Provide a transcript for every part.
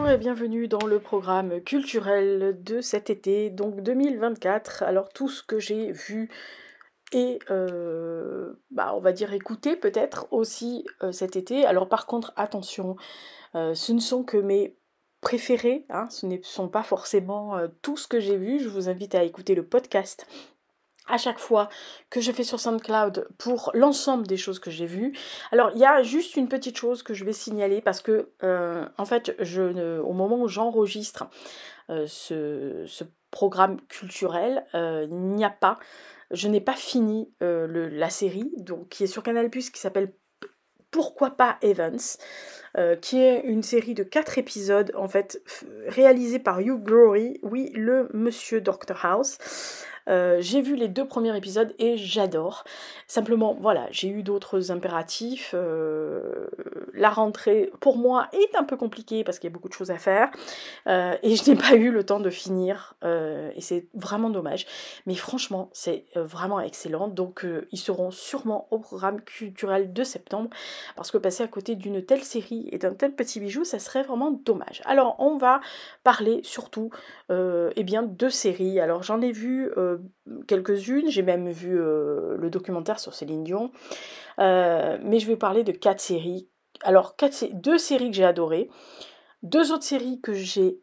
Bonjour et bienvenue dans le programme culturel de cet été, donc 2024. Alors tout ce que j'ai vu et on va dire écouté peut-être aussi cet été. Alors par contre attention, ce ne sont que mes préférés, hein, ce ne sont pas forcément tout ce que j'ai vu. Je vous invite à écouter le podcast à chaque fois que je fais sur SoundCloud pour l'ensemble des choses que j'ai vues. Alors il y a juste une petite chose que je vais signaler parce que en fait au moment où j'enregistre ce programme culturel, je n'ai pas fini la série donc qui est sur Canal+, qui s'appelle Pourquoi pas Evans, qui est une série de 4 épisodes en fait réalisée par Hugh Laurie, oui le monsieur Dr House. J'ai vu les 2 premiers épisodes et j'adore. Simplement, voilà, j'ai eu d'autres impératifs. La rentrée, pour moi, est un peu compliquée parce qu'il y a beaucoup de choses à faire. Et je n'ai pas eu le temps de finir. Et c'est vraiment dommage. Mais franchement, c'est vraiment excellent. Donc, ils seront sûrement au programme culturel de septembre. Parce que passer à côté d'une telle série et d'un tel petit bijou, ça serait vraiment dommage. Alors, on va parler surtout de séries. Alors, j'en ai vu quelques-unes, j'ai même vu le documentaire sur Céline Dion, mais je vais parler de 4 séries. Alors, 2 séries que j'ai adorées, 2 autres séries que j'ai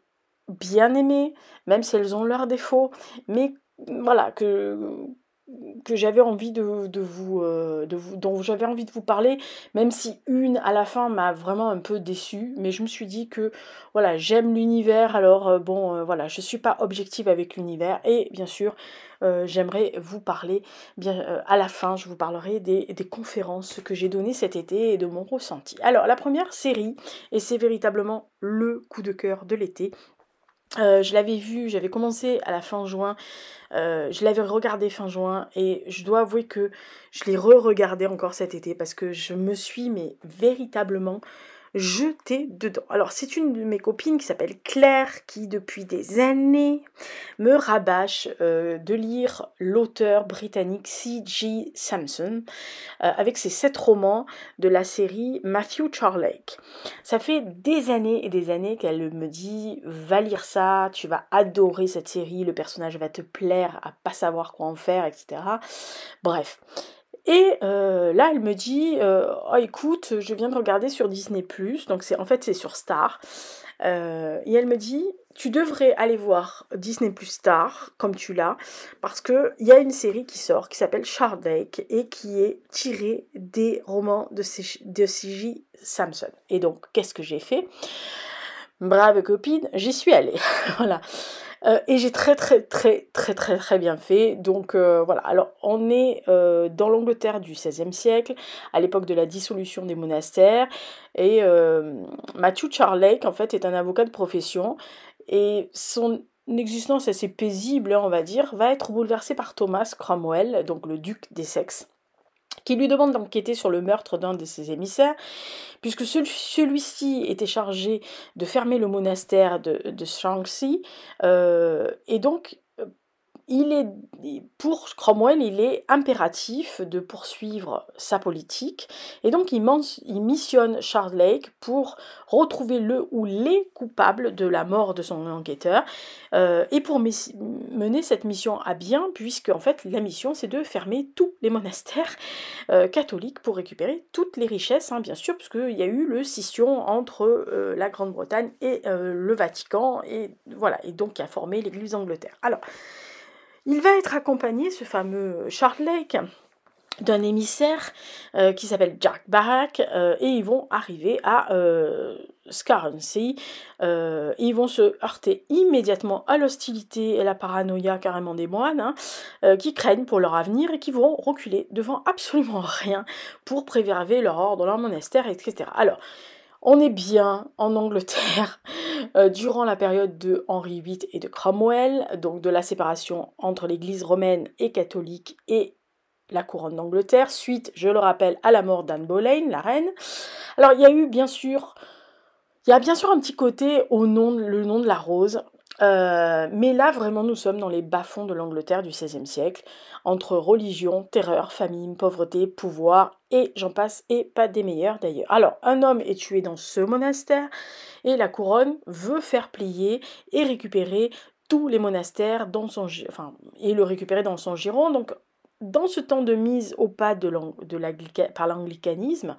bien aimées, même si elles ont leurs défauts, mais voilà, que j'avais envie dont j'avais envie de vous parler, même si une à la fin m'a vraiment un peu déçue, mais je me suis dit que voilà, j'aime l'univers, alors voilà, je suis pas objective avec l'univers, et bien sûr j'aimerais vous parler, à la fin je vous parlerai des conférences que j'ai données cet été et de mon ressenti. Alors la première série, et c'est véritablement le coup de cœur de l'été, je l'avais vu, j'avais commencé à la fin juin, je l'avais regardé fin juin et je dois avouer que je l'ai re-regardé encore cet été parce que je me suis véritablement jetée dedans. Alors c'est une de mes copines qui s'appelle Claire qui depuis des années me rabâche de lire l'auteur britannique C.G. Sampson avec ses 7 romans de la série Matthew Charlake. Ça fait des années et des années qu'elle me dit « Va lire ça, tu vas adorer cette série, le personnage va te plaire à pas savoir quoi en faire, etc. » Bref. Et là, elle me dit oh écoute, je viens de regarder sur Disney+, donc c'est sur Star, et elle me dit tu devrais aller voir Disney Plus Star, comme tu l'as, parce qu'il y a une série qui sort, qui s'appelle Shard Lake, et qui est tirée des romans de C.J. Sampson. Et donc, qu'est-ce que j'ai fait ? Brave copine, j'y suis allée. Voilà. Et j'ai très bien fait. Donc voilà. Alors on est dans l'Angleterre du XVIe siècle, à l'époque de la dissolution des monastères. Et Matthew Charlake, en fait, est un avocat de profession. Et son existence assez paisible, on va dire, va être bouleversée par Thomas Cromwell, donc le duc d'Essex, qui lui demande d'enquêter sur le meurtre d'un de ses émissaires, puisque celui-ci était chargé de fermer le monastère de Swansea, et donc pour Cromwell, il est impératif de poursuivre sa politique, et donc il missionne Shard Lake pour retrouver le ou les coupables de la mort de son enquêteur, et pour mener cette mission à bien, puisque en fait la mission c'est de fermer tous les monastères catholiques pour récupérer toutes les richesses, hein, bien sûr, puisqu'il y a eu le scission entre la Grande-Bretagne et le Vatican, et voilà, et donc qui a formé l'Église d'Angleterre. Alors, il va être accompagné, ce fameux Shard Lake, d'un émissaire qui s'appelle Jack Barrack, et ils vont arriver à Scarsdale, et ils vont se heurter immédiatement à l'hostilité et la paranoïa carrément des moines, qui craignent pour leur avenir et qui vont reculer devant absolument rien pour préserver leur ordre, leur monastère, etc. Alors, on est bien en Angleterre durant la période de Henri VIII et de Cromwell, donc de la séparation entre l'église romaine et catholique et la couronne d'Angleterre, suite, je le rappelle, à la mort d'Anne Boleyn, la reine. Alors il y a bien sûr un petit côté le nom de la rose. Mais là, vraiment, nous sommes dans les bas-fonds de l'Angleterre du XVIe siècle, entre religion, terreur, famine, pauvreté, pouvoir, et j'en passe, et pas des meilleurs d'ailleurs. Alors, un homme est tué dans ce monastère, et la couronne veut faire plier et récupérer tous les monastères dans son, et le récupérer dans son giron. Donc, dans ce temps de mise au pas par l'anglicanisme,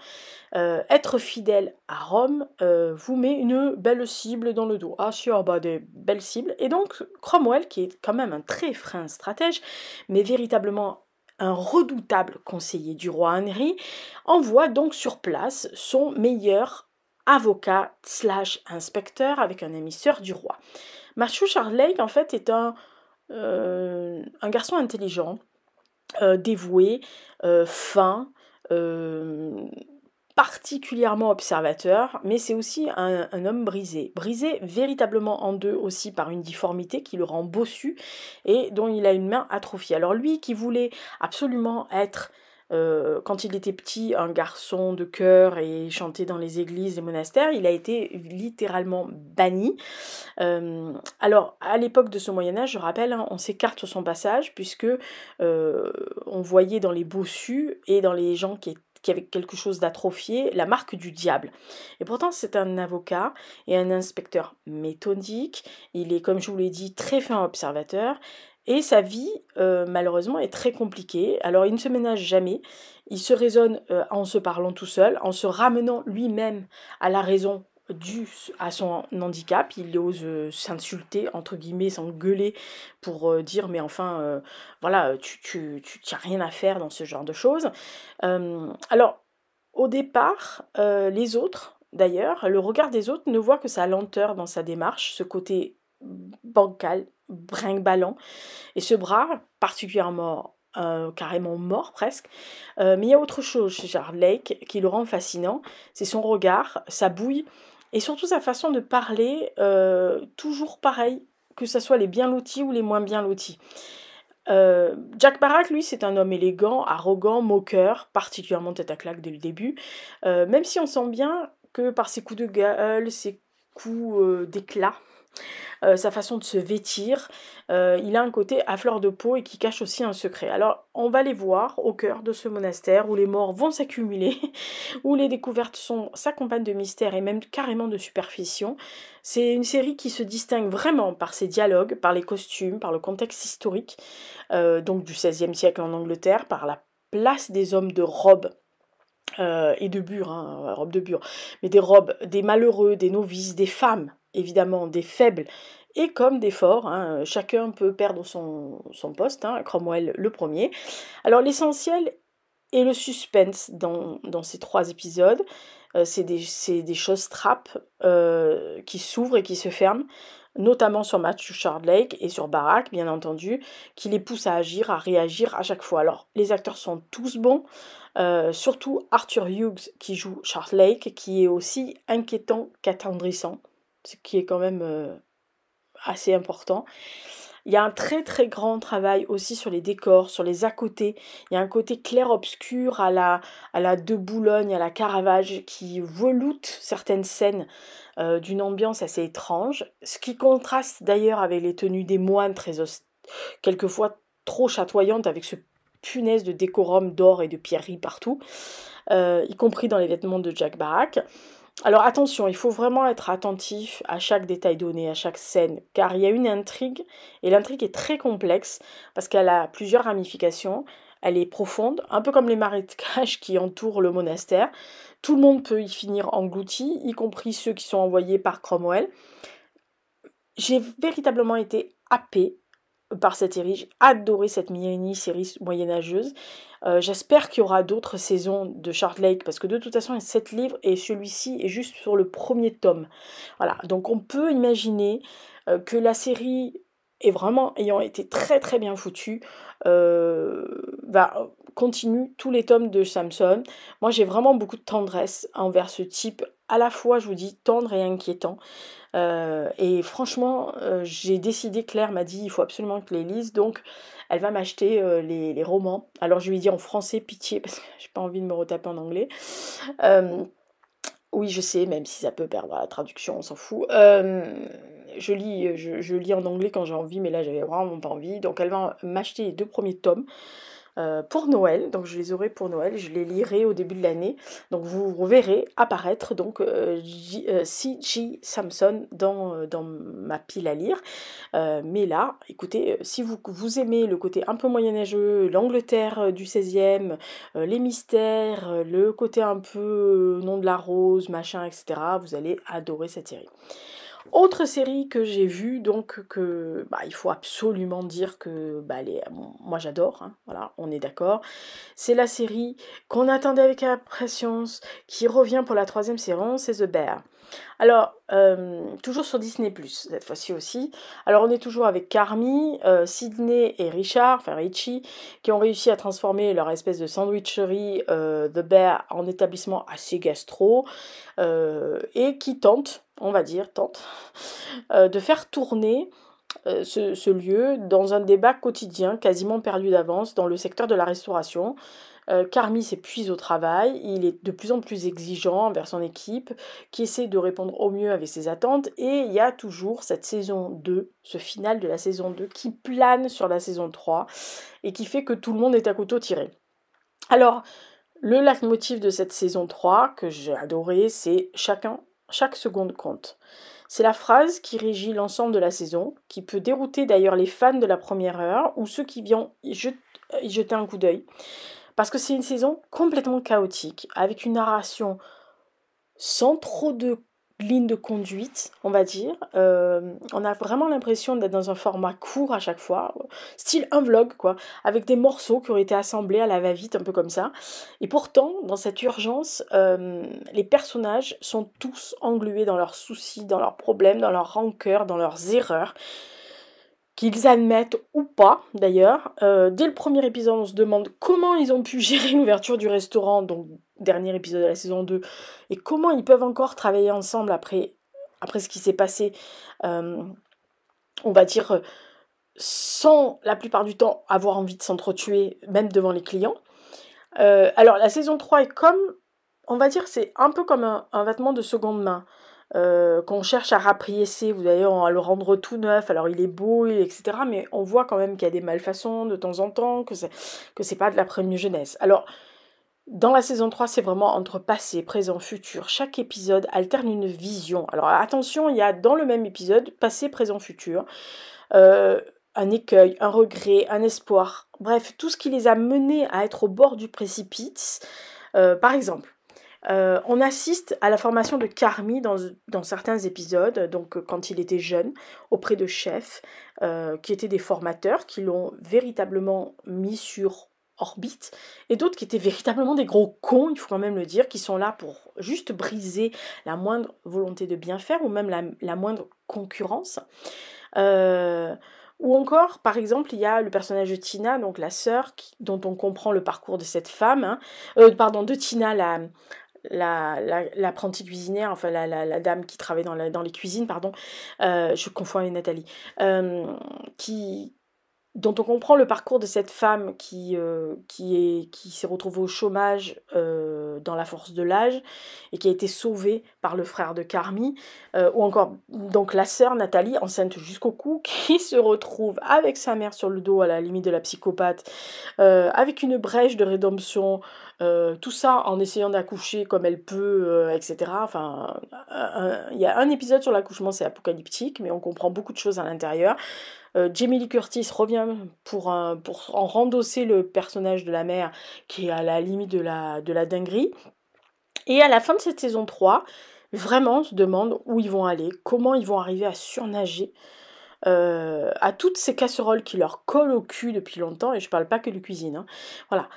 être fidèle à Rome vous met une belle cible dans le dos. Ah sûr, bah des belles cibles. Et donc Cromwell, qui est quand même un très fin stratège, mais véritablement un redoutable conseiller du roi Henry, envoie donc sur place son meilleur avocat slash inspecteur avec un émisseur du roi. Matthew Charlake, en fait, est un garçon intelligent, dévoué, fin, particulièrement observateur, mais c'est aussi un homme brisé. Brisé véritablement en deux aussi par une difformité qui le rend bossu et dont il a une main atrophiée. Alors lui qui voulait absolument être, quand il était petit, un garçon de chœur et chanter dans les églises, les monastères, il a été littéralement banni. Alors, à l'époque de ce Moyen-Âge, je rappelle, hein, on s'écarte sur son passage, puisque on voyait dans les bossus et dans les gens qui avaient quelque chose d'atrophié la marque du diable. Et pourtant, c'est un avocat et un inspecteur méthodique. Il est, comme je vous l'ai dit, très fin observateur. Et sa vie, malheureusement, est très compliquée. Alors, il ne se ménage jamais. Il se raisonne en se parlant tout seul, en se ramenant lui-même à la raison dû à son handicap. Il ose s'insulter, entre guillemets, s'engueuler pour dire mais enfin, voilà, tu n'as rien à faire dans ce genre de choses. Alors, au départ, les autres, d'ailleurs, le regard des autres ne voit que sa lenteur dans sa démarche, ce côté bancal, brinque-ballant, et ce bras particulièrement carrément mort presque. Mais il y a autre chose chez Charles Lake qui le rend fascinant, c'est son regard, sa bouille, et surtout sa façon de parler, toujours pareil, que ce soit les bien lotis ou les moins bien lotis. Jack Barak, lui, c'est un homme élégant, arrogant, moqueur, particulièrement tête à claque dès le début, même si on sent bien que par ses coups de gueule, ses coups d'éclat, sa façon de se vêtir, il a un côté à fleur de peau et qui cache aussi un secret. Alors, on va les voir au cœur de ce monastère où les morts vont s'accumuler, où les découvertes s'accompagnent de mystères et même carrément de superstitions. C'est une série qui se distingue vraiment par ses dialogues, par les costumes, par le contexte historique, donc du XVIe siècle en Angleterre, par la place des hommes de robe et de bure, hein, robe de bure, mais des robes, des malheureux, des novices, des femmes, évidemment, des faibles, et comme des forts, hein, chacun peut perdre son poste, hein, Cromwell le premier. Alors l'essentiel est le suspense dans ces 3 épisodes, c'est des choses trappes qui s'ouvrent et qui se ferment, notamment sur Matthew Shardlake et sur Barak, bien entendu, qui les poussent à agir, à réagir à chaque fois. Alors, les acteurs sont tous bons, surtout Arthur Hughes qui joue Shardlake, qui est aussi inquiétant qu'attendrissant, ce qui est quand même assez important. Il y a un très très grand travail aussi sur les décors, sur les à-côté. Il y a un côté clair-obscur à la De Boulogne, à la Caravage, qui veloute certaines scènes d'une ambiance assez étrange, ce qui contraste d'ailleurs avec les tenues des moines, quelquefois trop chatoyantes, avec ce punaise de décorum d'or et de pierreries partout, y compris dans les vêtements de Jack Barak. Alors attention, il faut vraiment être attentif à chaque détail donné, à chaque scène, car il y a une intrigue, et l'intrigue est très complexe, parce qu'elle a plusieurs ramifications, elle est profonde, un peu comme les marécages qui entourent le monastère. Tout le monde peut y finir englouti, y compris ceux qui sont envoyés par Cromwell. J'ai véritablement été happée par cette série, j'ai adoré cette mini-série moyenâgeuse. J'espère qu'il y aura d'autres saisons de Shardlake, parce que de toute façon, il y a 7 livres, et celui-ci est juste sur le premier tome. Voilà, donc on peut imaginer que la série est vraiment, ayant été très très bien foutue, continue tous les tomes de Samson. Moi, j'ai vraiment beaucoup de tendresse envers ce type, à la fois, je vous dis, tendre et inquiétant. Et franchement, j'ai décidé, Claire m'a dit, il faut absolument que je les lise, donc elle va m'acheter les romans. Alors je lui ai dit en français, pitié, parce que j'ai pas envie de me retaper en anglais. Oui, je sais, même si ça peut perdre la traduction, on s'en fout. je lis en anglais quand j'ai envie, mais là j'avais vraiment pas envie. Donc elle va m'acheter les 2 premiers tomes pour Noël. Donc je les aurai pour Noël, je les lirai au début de l'année. Donc vous verrez apparaître donc C.J. Samson dans ma pile à lire. Mais là, écoutez, si vous aimez le côté un peu moyenâgeux, l'Angleterre du 16e, les mystères, le côté un peu nom de la rose, machin, etc., vous allez adorer cette série. Autre série que j'ai vue, donc que il faut absolument dire que moi j'adore, hein, voilà, on est d'accord. C'est la série qu'on attendait avec impatience, qui revient pour la 3e saison, c'est The Bear. Alors, toujours sur Disney+, cette fois-ci aussi. Alors, on est toujours avec Carmy, Sydney et Richard, enfin Richie, qui ont réussi à transformer leur espèce de sandwicherie The Bear en établissement assez gastro, et qui tentent, on va dire, de faire tourner ce lieu dans un débat quotidien, quasiment perdu d'avance, dans le secteur de la restauration. Carmy s'épuise au travail, il est de plus en plus exigeant envers son équipe, qui essaie de répondre au mieux avec ses attentes, et il y a toujours cette saison 2, ce final de la saison 2, qui plane sur la saison 3, et qui fait que tout le monde est à couteau tiré. Alors, le leitmotiv de cette saison 3, que j'ai adoré, c'est chaque seconde compte. C'est la phrase qui régit l'ensemble de la saison, qui peut dérouter d'ailleurs les fans de la première heure, ou ceux qui viennent y jeter un coup d'œil. Parce que c'est une saison complètement chaotique, avec une narration sans trop de lignes de conduite, on va dire. On a vraiment l'impression d'être dans un format court à chaque fois, style un vlog, quoi, avec des morceaux qui auraient été assemblés à la va-vite, un peu comme ça. Et pourtant, dans cette urgence, les personnages sont tous englués dans leurs soucis, dans leurs problèmes, dans leurs rancœurs, dans leurs erreurs, qu'ils admettent ou pas d'ailleurs. Dès le premier épisode, on se demande comment ils ont pu gérer l'ouverture du restaurant, donc dernier épisode de la saison 2, et comment ils peuvent encore travailler ensemble après ce qui s'est passé, on va dire, sans la plupart du temps avoir envie de s'entretuer, même devant les clients. Alors la saison 3 est comme, on va dire, c'est un peu comme un vêtement de seconde main. Qu'on cherche à rapriécer, vous allez à le rendre tout neuf, alors il est beau, etc. Mais on voit quand même qu'il y a des malfaçons de temps en temps, que c'est pas de la première jeunesse. Alors, dans la saison 3, c'est vraiment entre passé, présent, futur. Chaque épisode alterne une vision. Alors attention, il y a dans le même épisode, passé, présent, futur, un écueil, un regret, un espoir. Bref, tout ce qui les a menés à être au bord du précipice. Par exemple, on assiste à la formation de Carmy dans certains épisodes, donc quand il était jeune, auprès de chefs qui étaient des formateurs, qui l'ont véritablement mis sur orbite, et d'autres qui étaient véritablement des gros cons, il faut quand même le dire, qui sont là pour juste briser la moindre volonté de bien faire, ou même la moindre concurrence. Ou encore, par exemple, il y a le personnage de Tina, donc la sœur, dont on comprend le parcours de cette femme, de Tina, l'apprentie cuisinière, enfin la dame qui travaille dans les cuisines, pardon, je confonds avec Nathalie, dont on comprend le parcours de cette femme qui s'est retrouvée au chômage dans la force de l'âge et qui a été sauvée par le frère de Carmy, ou encore donc la sœur Nathalie, enceinte jusqu'au cou, qui se retrouve avec sa mère sur le dos à la limite de la psychopathe, avec une brèche de rédemption, tout ça en essayant d'accoucher comme elle peut, etc. Enfin, il y a un épisode sur l'accouchement, c'est apocalyptique, mais on comprend beaucoup de choses à l'intérieur. Jamie Lee Curtis revient pour en rendosser le personnage de la mère qui est à la limite de la dinguerie. Et à la fin de cette saison 3, vraiment on se demande où ils vont aller, comment ils vont arriver à surnager à toutes ces casseroles qui leur collent au cul depuis longtemps, et je parle pas que de cuisine, hein. Voilà.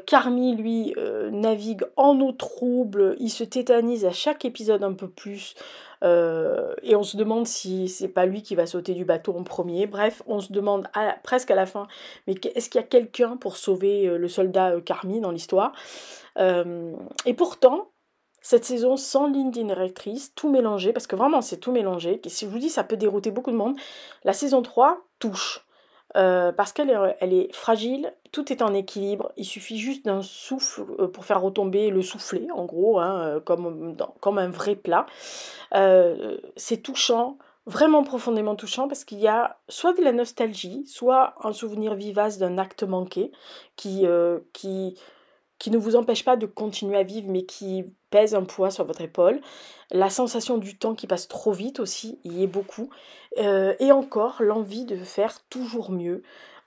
Carmy, lui, navigue en eau trouble, il se tétanise à chaque épisode un peu plus, et on se demande si c'est pas lui qui va sauter du bateau en premier. Bref, on se demande presque à la fin, mais est-ce qu'il y a quelqu'un pour sauver le soldat Carmy dans l'histoire? Et pourtant, cette saison sans ligne directrice, tout mélangé, parce que vraiment c'est tout mélangé, et si je vous dis ça peut dérouter beaucoup de monde, la saison 3 touche, parce qu'elle est fragile, tout est en équilibre, il suffit juste d'un souffle pour faire retomber le soufflet, en gros, hein, comme un vrai plat. C'est touchant, vraiment profondément touchant parce qu'il y a soit de la nostalgie, soit un souvenir vivace d'un acte manqué qui ne vous empêche pas de continuer à vivre, mais qui pèse un poids sur votre épaule. La sensation du temps qui passe trop vite aussi, y est beaucoup. Et encore, l'envie de faire toujours mieux.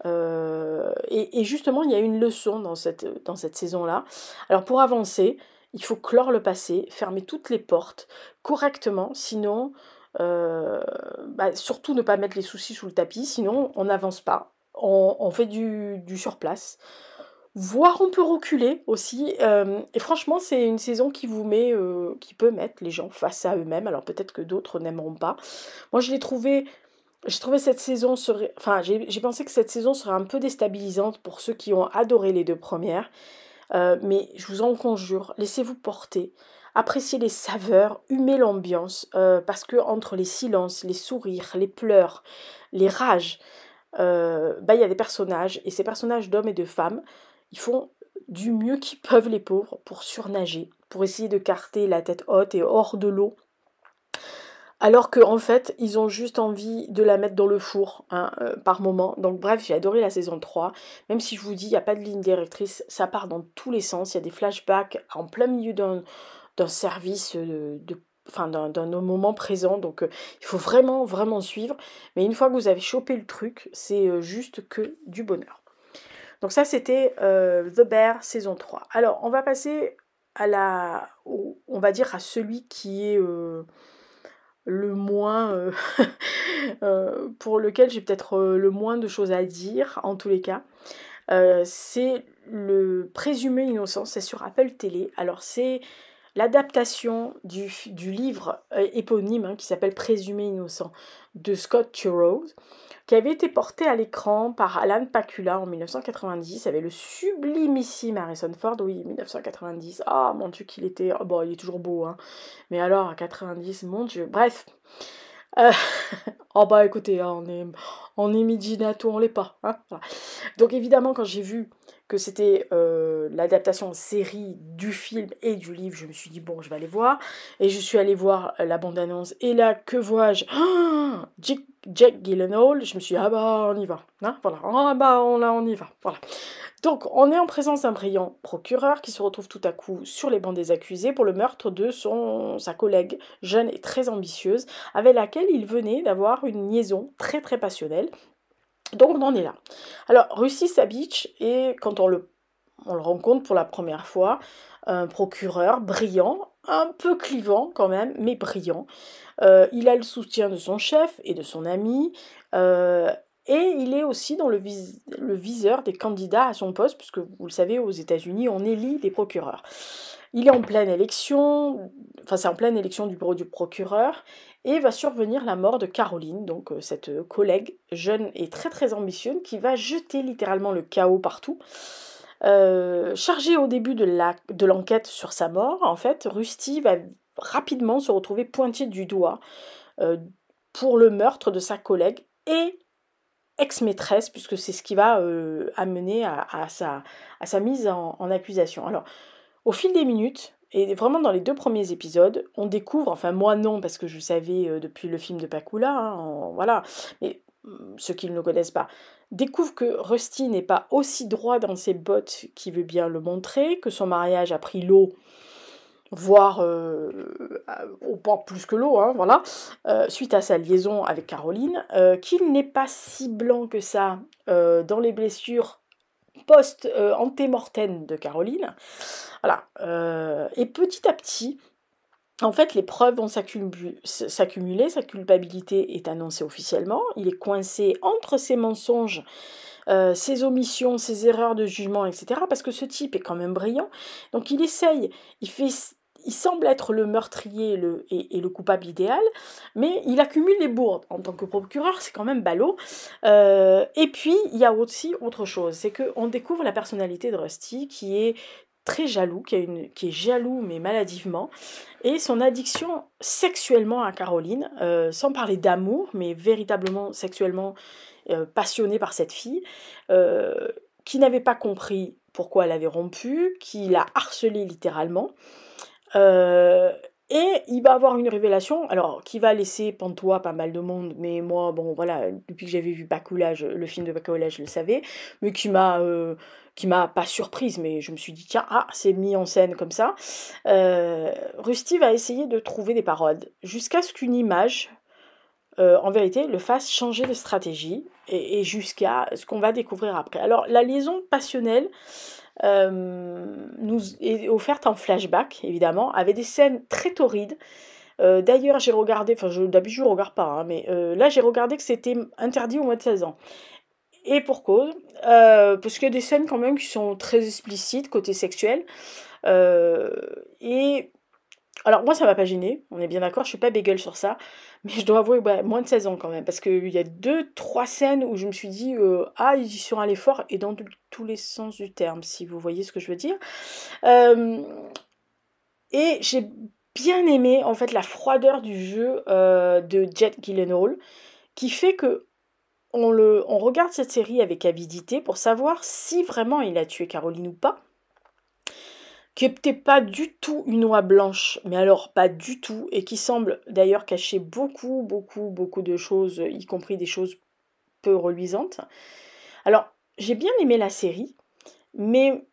Et justement, il y a une leçon dans cette saison-là. Alors pour avancer, il faut clore le passé, fermer toutes les portes correctement, sinon, surtout ne pas mettre les soucis sous le tapis, sinon on n'avance pas, on fait du surplace. Voire on peut reculer aussi, et franchement c'est une saison qui vous met, qui peut mettre les gens face à eux-mêmes, alors peut-être que d'autres n'aimeront pas. Moi j'ai trouvé cette saison serait enfin j'ai pensé que cette saison serait un peu déstabilisante pour ceux qui ont adoré les 2 premières, mais je vous en conjure, laissez-vous porter, appréciez les saveurs, humez l'ambiance, parce que entre les silences, les sourires, les pleurs, les rages, il y a des personnages et ces personnages d'hommes et de femmes, ils font du mieux qu'ils peuvent les pauvres pour surnager, pour essayer de carter la tête haute et hors de l'eau, alors qu'en fait, ils ont juste envie de la mettre dans le four hein, par moment. Donc bref, j'ai adoré la saison 3. Même si je vous dis, il n'y a pas de ligne directrice, ça part dans tous les sens. Il y a des flashbacks en plein milieu d'un service enfin d'un moment présent. Donc il faut vraiment, vraiment suivre. Mais une fois que vous avez chopé le truc, c'est juste que du bonheur. Donc ça, c'était The Bear saison 3. Alors, on va passer on va dire à celui qui est le moins, pour lequel j'ai peut-être le moins de choses à dire, en tous les cas. C'est le Présumé innocent, c'est sur Apple Télé. Alors c'est l'adaptation du livre éponyme hein, qui s'appelle Présumé innocent de Scott Turow, qui avait été porté à l'écran par Alan Pakula en 1990, avec le sublimissime Harrison Ford, oui, 1990, ah mon dieu qu'il était, oh, bon il est toujours beau, hein, mais alors à 90, mon dieu, bref, euh, oh bah écoutez, hein, on est midinato, on l'est pas, hein, voilà. Donc évidemment quand j'ai vu que c'était l'adaptation en série du film et du livre, je me suis dit bon je vais aller voir, et je suis allée voir la bande-annonce, et là que vois-je, Jack Gyllenhaal, je me suis dit ah bah on y va, hein, voilà, ah bah on y va, voilà. Donc on est en présence d'un brillant procureur qui se retrouve tout à coup sur les bancs des accusés pour le meurtre de sa collègue jeune et très ambitieuse, avec laquelle il venait d'avoir une liaison très très passionnelle. Donc on en est là. Alors Rusty Sabich est, quand on le rencontre pour la première fois, un procureur brillant, un peu clivant quand même, mais brillant. Il a le soutien de son chef et de son ami, et il est aussi dans le viseur des candidats à son poste, puisque vous le savez, aux États-Unis, on élit des procureurs. Il est en pleine élection, enfin c'est en pleine élection du bureau du procureur, et va survenir la mort de Caroline, donc cette collègue jeune et très très ambitieuse qui va jeter littéralement le chaos partout. Chargé au début de l'enquête sur sa mort, en fait, Rusty va rapidement se retrouver pointé du doigt euh, pour le meurtre de sa collègue et ex-maîtresse, puisque c'est ce qui va amener à sa mise en accusation. Alors, au fil des minutes, et vraiment dans les 2 premiers épisodes, on découvre, enfin moi non, parce que je savais depuis le film de Pakula, hein, voilà, mais ceux qui ne le connaissent pas, découvrent que Rusty n'est pas aussi droit dans ses bottes qu'il veut bien le montrer, que son mariage a pris l'eau, voire pas plus que l'eau, hein, voilà, suite à sa liaison avec Caroline, qu'il n'est pas si blanc que ça dans les blessures post-antémortem de Caroline. Voilà. Et petit à petit, en fait, les preuves vont s'accumuler, sa culpabilité est annoncée officiellement, il est coincé entre ses mensonges, ses omissions, ses erreurs de jugement, etc. Parce que ce type est quand même brillant, donc il essaye, il semble être le meurtrier et le coupable idéal, mais il accumule les bourdes. En tant que procureur, c'est quand même ballot. Et puis, il y a aussi autre chose, c'est qu'on découvre la personnalité de Rusty, qui est très jaloux, qui est jaloux mais maladivement, et son addiction sexuellement à Caroline, sans parler d'amour, mais véritablement sexuellement passionné par cette fille, qui n'avait pas compris pourquoi elle avait rompu, qui l'a harcelée littéralement, euh, Et il va avoir une révélation, alors qui va laisser pantois pas mal de monde, mais moi, bon voilà, depuis que j'avais vu Bakula, le film de Bakula, je le savais, mais qui m'a pas surprise, mais je me suis dit, tiens, ah, c'est mis en scène comme ça. Rusty va essayer de trouver des paroles, jusqu'à ce qu'une image, en vérité, le fasse changer de stratégie, et jusqu'à ce qu'on va découvrir après. Alors, la liaison passionnelle, nous est offerte en flashback, évidemment, avec des scènes très torrides. D'ailleurs, j'ai regardé, enfin, d'habitude, je regarde pas, hein, mais là, j'ai regardé que c'était interdit au moins de 16 ans. Et pour cause, parce qu'il y a des scènes quand même qui sont très explicites, côté sexuel. Et alors, moi, ça m'a pas gêné, on est bien d'accord, je suis pas bégueule sur ça, mais je dois avouer, ouais, moins de 16 ans quand même, parce qu'il y a 2, 3 scènes où je me suis dit, ah, ils y sont allés fort, et dans tous les sens du terme, si vous voyez ce que je veux dire. Euh, et j'ai bien aimé, en fait, la froideur du jeu de Jet Gyllenhaal, qui fait que on regarde cette série avec avidité pour savoir si vraiment il a tué Caroline ou pas, qui n'était pas du tout une oie blanche, mais alors pas du tout, et qui semble d'ailleurs cacher beaucoup, beaucoup, beaucoup de choses, y compris des choses peu reluisantes. Alors, j'ai bien aimé la série, mais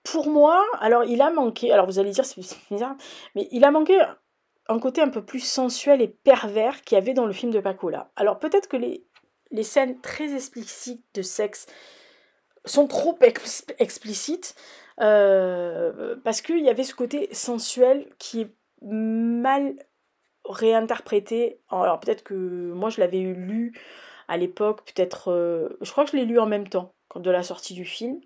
pour moi, alors il a manqué, alors vous allez dire c'est bizarre, mais il a manqué un côté un peu plus sensuel et pervers qu'il y avait dans le film de Pacola. Alors peut-être que les scènes très explicites de sexe sont trop explicites, parce qu'il y avait ce côté sensuel qui est mal réinterprété. Alors peut-être que moi je l'avais lu à l'époque, peut-être, je crois que je l'ai lu en même temps de la sortie du film,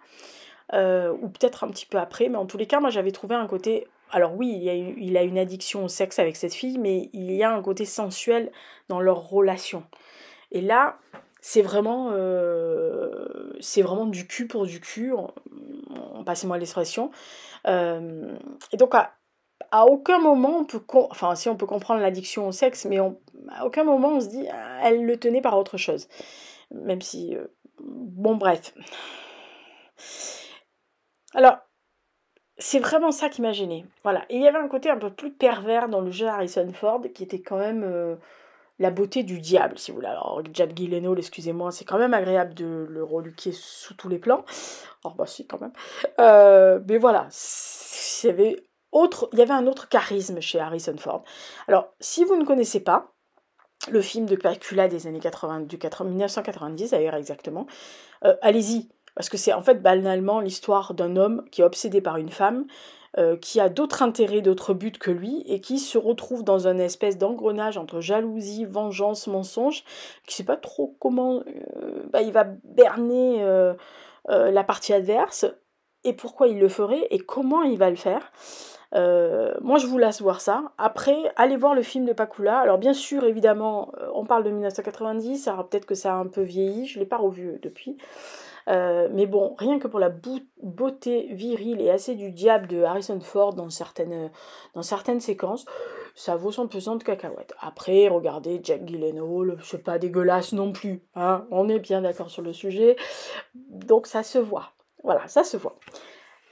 ou peut-être un petit peu après, mais en tous les cas, moi j'avais trouvé un côté. Alors oui, il a une addiction au sexe avec cette fille, mais il y a un côté sensuel dans leur relation. Et là, c'est vraiment du cul pour du cul, passez-moi l'expression. Et donc, à aucun moment, enfin, si on peut comprendre l'addiction au sexe, mais à aucun moment on se dit, ah, elle le tenait par autre chose. Même si, bon, bref. Alors, c'est vraiment ça qui m'a gênée. Voilà. Et il y avait un côté un peu plus pervers dans le jeu Harrison Ford, qui était quand même la beauté du diable, si vous voulez. Alors, Jack Gyllenhaal, excusez-moi, c'est quand même agréable de le reluquer sous tous les plans. Oh, bah si, quand même. Mais voilà, il y avait un autre charisme chez Harrison Ford. Alors, si vous ne connaissez pas le film de Pacula des années 1990 d'ailleurs exactement, allez-y, parce que c'est en fait banalement l'histoire d'un homme qui est obsédé par une femme, qui a d'autres intérêts, d'autres buts que lui, et qui se retrouve dans une espèce d'engrenage entre jalousie, vengeance, mensonge, qui ne sait pas trop comment il va berner la partie adverse, et pourquoi il le ferait, et comment il va le faire. Moi, je vous laisse voir ça. Après, allez voir le film de Pacula. Alors, bien sûr, évidemment, on parle de 1990, alors peut-être que ça a un peu vieilli, je ne l'ai pas revu depuis. Mais bon, rien que pour la beauté virile et assez du diable de Harrison Ford dans certaines séquences, ça vaut son pesant de cacahuètes. Après, regardez Jack Gyllenhaal, c'est pas dégueulasse non plus, hein, on est bien d'accord sur le sujet, donc ça se voit. Voilà, ça se voit.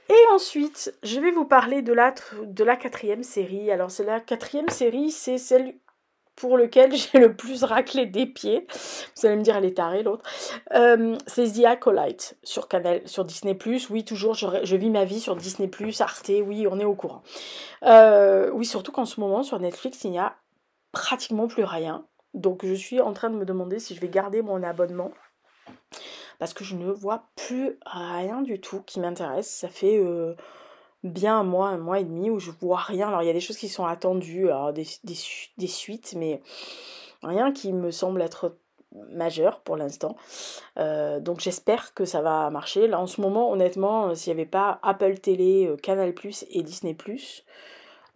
Et ensuite, je vais vous parler de la 4e série. Alors, c'est la 4e série, c'est celle pour laquelle j'ai le plus raclé des pieds. Vous allez me dire, elle est tarée, l'autre. C'est The Acolyte sur Disney+. Oui, toujours, je vis ma vie sur Disney+, Arte, oui, on est au courant. Oui, surtout qu'en ce moment, sur Netflix, il n'y a pratiquement plus rien. Donc, je suis en train de me demander si je vais garder mon abonnement. Parce que je ne vois plus rien du tout qui m'intéresse. Ça fait bien un mois et demi où je vois rien. Alors il y a des choses qui sont attendues, alors des suites, mais rien qui me semble être majeur pour l'instant. Donc j'espère que ça va marcher. Là en ce moment, honnêtement, s'il n'y avait pas Apple Télé, Canal+, et Disney+,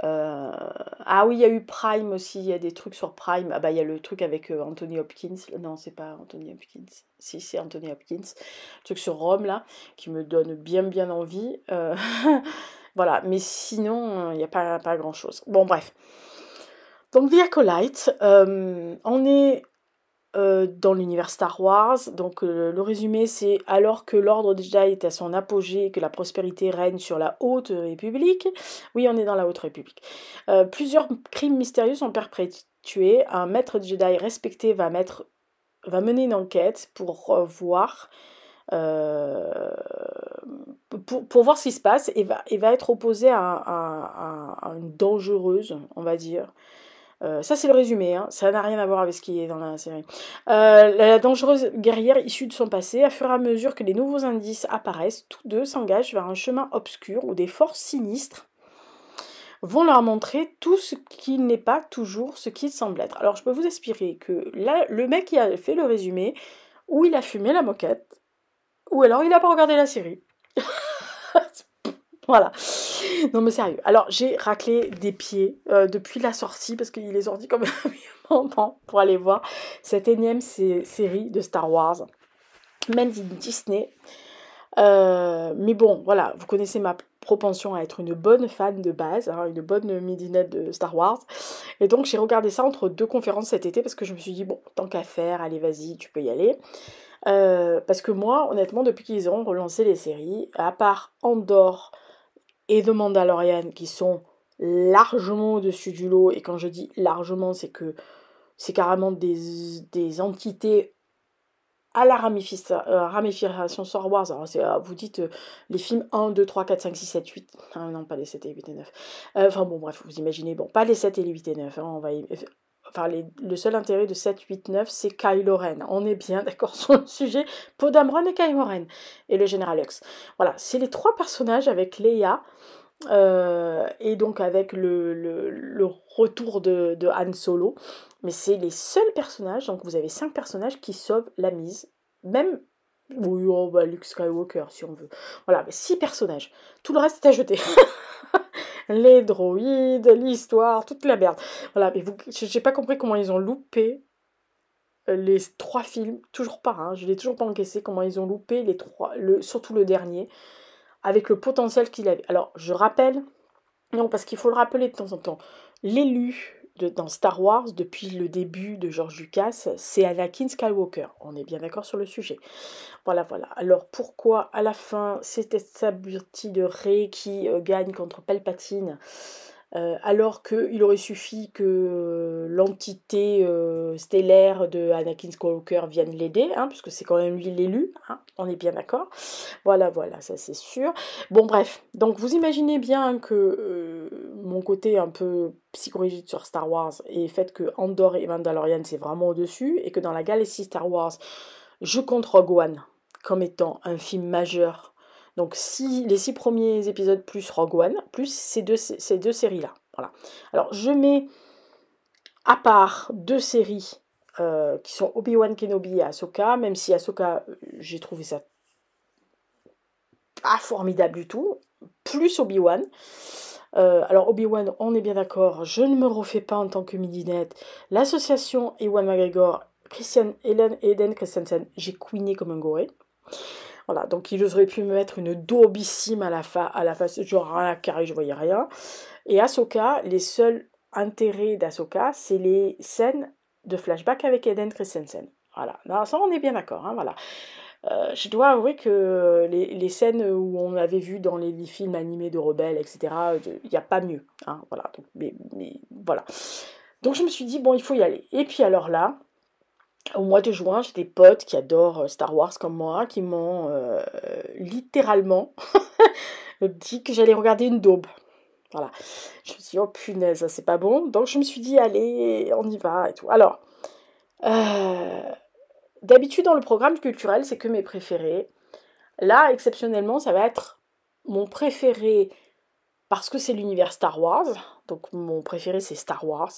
ah oui, il y a eu Prime aussi, il y a des trucs sur Prime. Ah bah il y a le truc avec Anthony Hopkins. Non, c'est pas Anthony Hopkins. Si, c'est Anthony Hopkins. Le truc sur Rome là, qui me donne bien envie. Voilà, mais sinon, il n'y a pas grand chose. Bon, bref. Donc, The Acolyte, on est dans l'univers Star Wars. Donc le résumé, c'est alors que l'ordre Jedi est à son apogée et que la prospérité règne sur la Haute République. Oui, on est dans la Haute République. Plusieurs crimes mystérieux sont perpétués. Un maître Jedi respecté va mener une enquête pour voir euh, pour voir ce qui se passe et va être opposé à une dangereuse, on va dire. Ça c'est le résumé, hein. Ça n'a rien à voir avec ce qui est dans la série. La dangereuse guerrière issue de son passé, à fur et à mesure que les nouveaux indices apparaissent, tous deux s'engagent vers un chemin obscur où des forces sinistres vont leur montrer tout ce qui n'est pas toujours ce qu'il semble être. Alors je peux vous expliquer que là, le mec qui a fait le résumé, ou il a fumé la moquette, ou alors il n'a pas regardé la série. Voilà. Non mais sérieux. Alors j'ai raclé des pieds depuis la sortie, parce qu'il est sorti comme un moment pour aller voir cette énième série de Star Wars, Made in Disney. Mais bon, voilà, vous connaissez ma propension à être une bonne fan de base, hein, une bonne midinette de Star Wars. Et donc j'ai regardé ça entre deux conférences cet été, parce que je me suis dit, bon, tant qu'à faire, allez vas-y, tu peux y aller. Parce que moi, honnêtement, depuis qu'ils ont relancé les séries, à part Andor et The Mandalorian, qui sont largement au-dessus du lot, et quand je dis largement, c'est que c'est carrément des entités à la ramification Star Wars. Alors vous dites les films 1, 2, 3, 4, 5, 6, 7, 8. Ah, non, pas les 7 et 8 et 9. Enfin bon, bref, vous imaginez, bon, pas les 7 et les 8 et 9. Hein, le seul intérêt de 7, 8, 9, c'est Kylo Ren. On est bien d'accord sur le sujet. Poe Dameron et Kylo Ren. Et le Général Hux. Voilà, c'est les trois personnages avec Leia. Et donc avec le retour de Han Solo. Mais c'est les seuls personnages, donc vous avez 5 personnages qui sauvent la mise. Même, oui, oh, bah, Luke Skywalker si on veut. Voilà, mais 6 personnages. Tout le reste est à jeter. Les droïdes, l'histoire, toute la merde. Voilà, mais j'ai pas compris comment ils ont loupé les 3 films. Toujours pas, hein, je l'ai toujours pas encaissé, comment ils ont loupé les 3, surtout le dernier, avec le potentiel qu'il avait. Alors, je rappelle, non, parce qu'il faut le rappeler de temps en temps, l'élu dans Star Wars, depuis le début de George Lucas, c'est Anakin Skywalker. On est bien d'accord sur le sujet. Voilà, voilà. Alors, pourquoi, à la fin, c'est cette abruti de Rey qui gagne contre Palpatine, alors qu'il aurait suffi que l'entité stellaire de Anakin Skywalker vienne l'aider, hein, puisque c'est quand même lui l'élu, hein, on est bien d'accord. Voilà, voilà, ça c'est sûr. Bon, bref, donc vous imaginez bien que mon côté un peu psychorigide sur Star Wars et fait que Andor et Mandalorian c'est vraiment au-dessus, et que dans la galaxie Star Wars, je compte Rogue One comme étant un film majeur. Donc les 6 premiers épisodes plus Rogue One, plus ces deux séries-là. Voilà. Alors je mets à part 2 séries qui sont Obi-Wan Kenobi et Ahsoka, même si Ahsoka, j'ai trouvé ça pas formidable du tout, plus Obi-Wan. Alors Obi-Wan, on est bien d'accord, je ne me refais pas en tant que midinette. L'association Ewan McGregor, Eden Christensen, j'ai couiné comme un goré. Voilà, donc ils auraient pu me mettre une daubissime à la face, genre à la carré, je voyais rien. Et Ahsoka, les seuls intérêts d'Ahsoka, c'est les scènes de flashback avec Eden Christensen. Voilà, non, ça on est bien d'accord, hein, voilà. Je dois avouer que les scènes où on avait vu dans les films animés de rebelles, etc., il n'y a pas mieux, hein, voilà. Donc, mais voilà. Donc je me suis dit, bon, il faut y aller. Et puis alors là, au mois de juin, j'ai des potes qui adorent Star Wars comme moi, qui m'ont littéralement dit que j'allais regarder une daube. Voilà. Je me suis dit, oh punaise, c'est pas bon. Donc je me suis dit, allez, on y va et tout. Alors, d'habitude dans le programme culturel, c'est que mes préférés. Là, exceptionnellement, ça va être mon préféré parce que c'est l'univers Star Wars. Donc mon préféré, c'est Star Wars.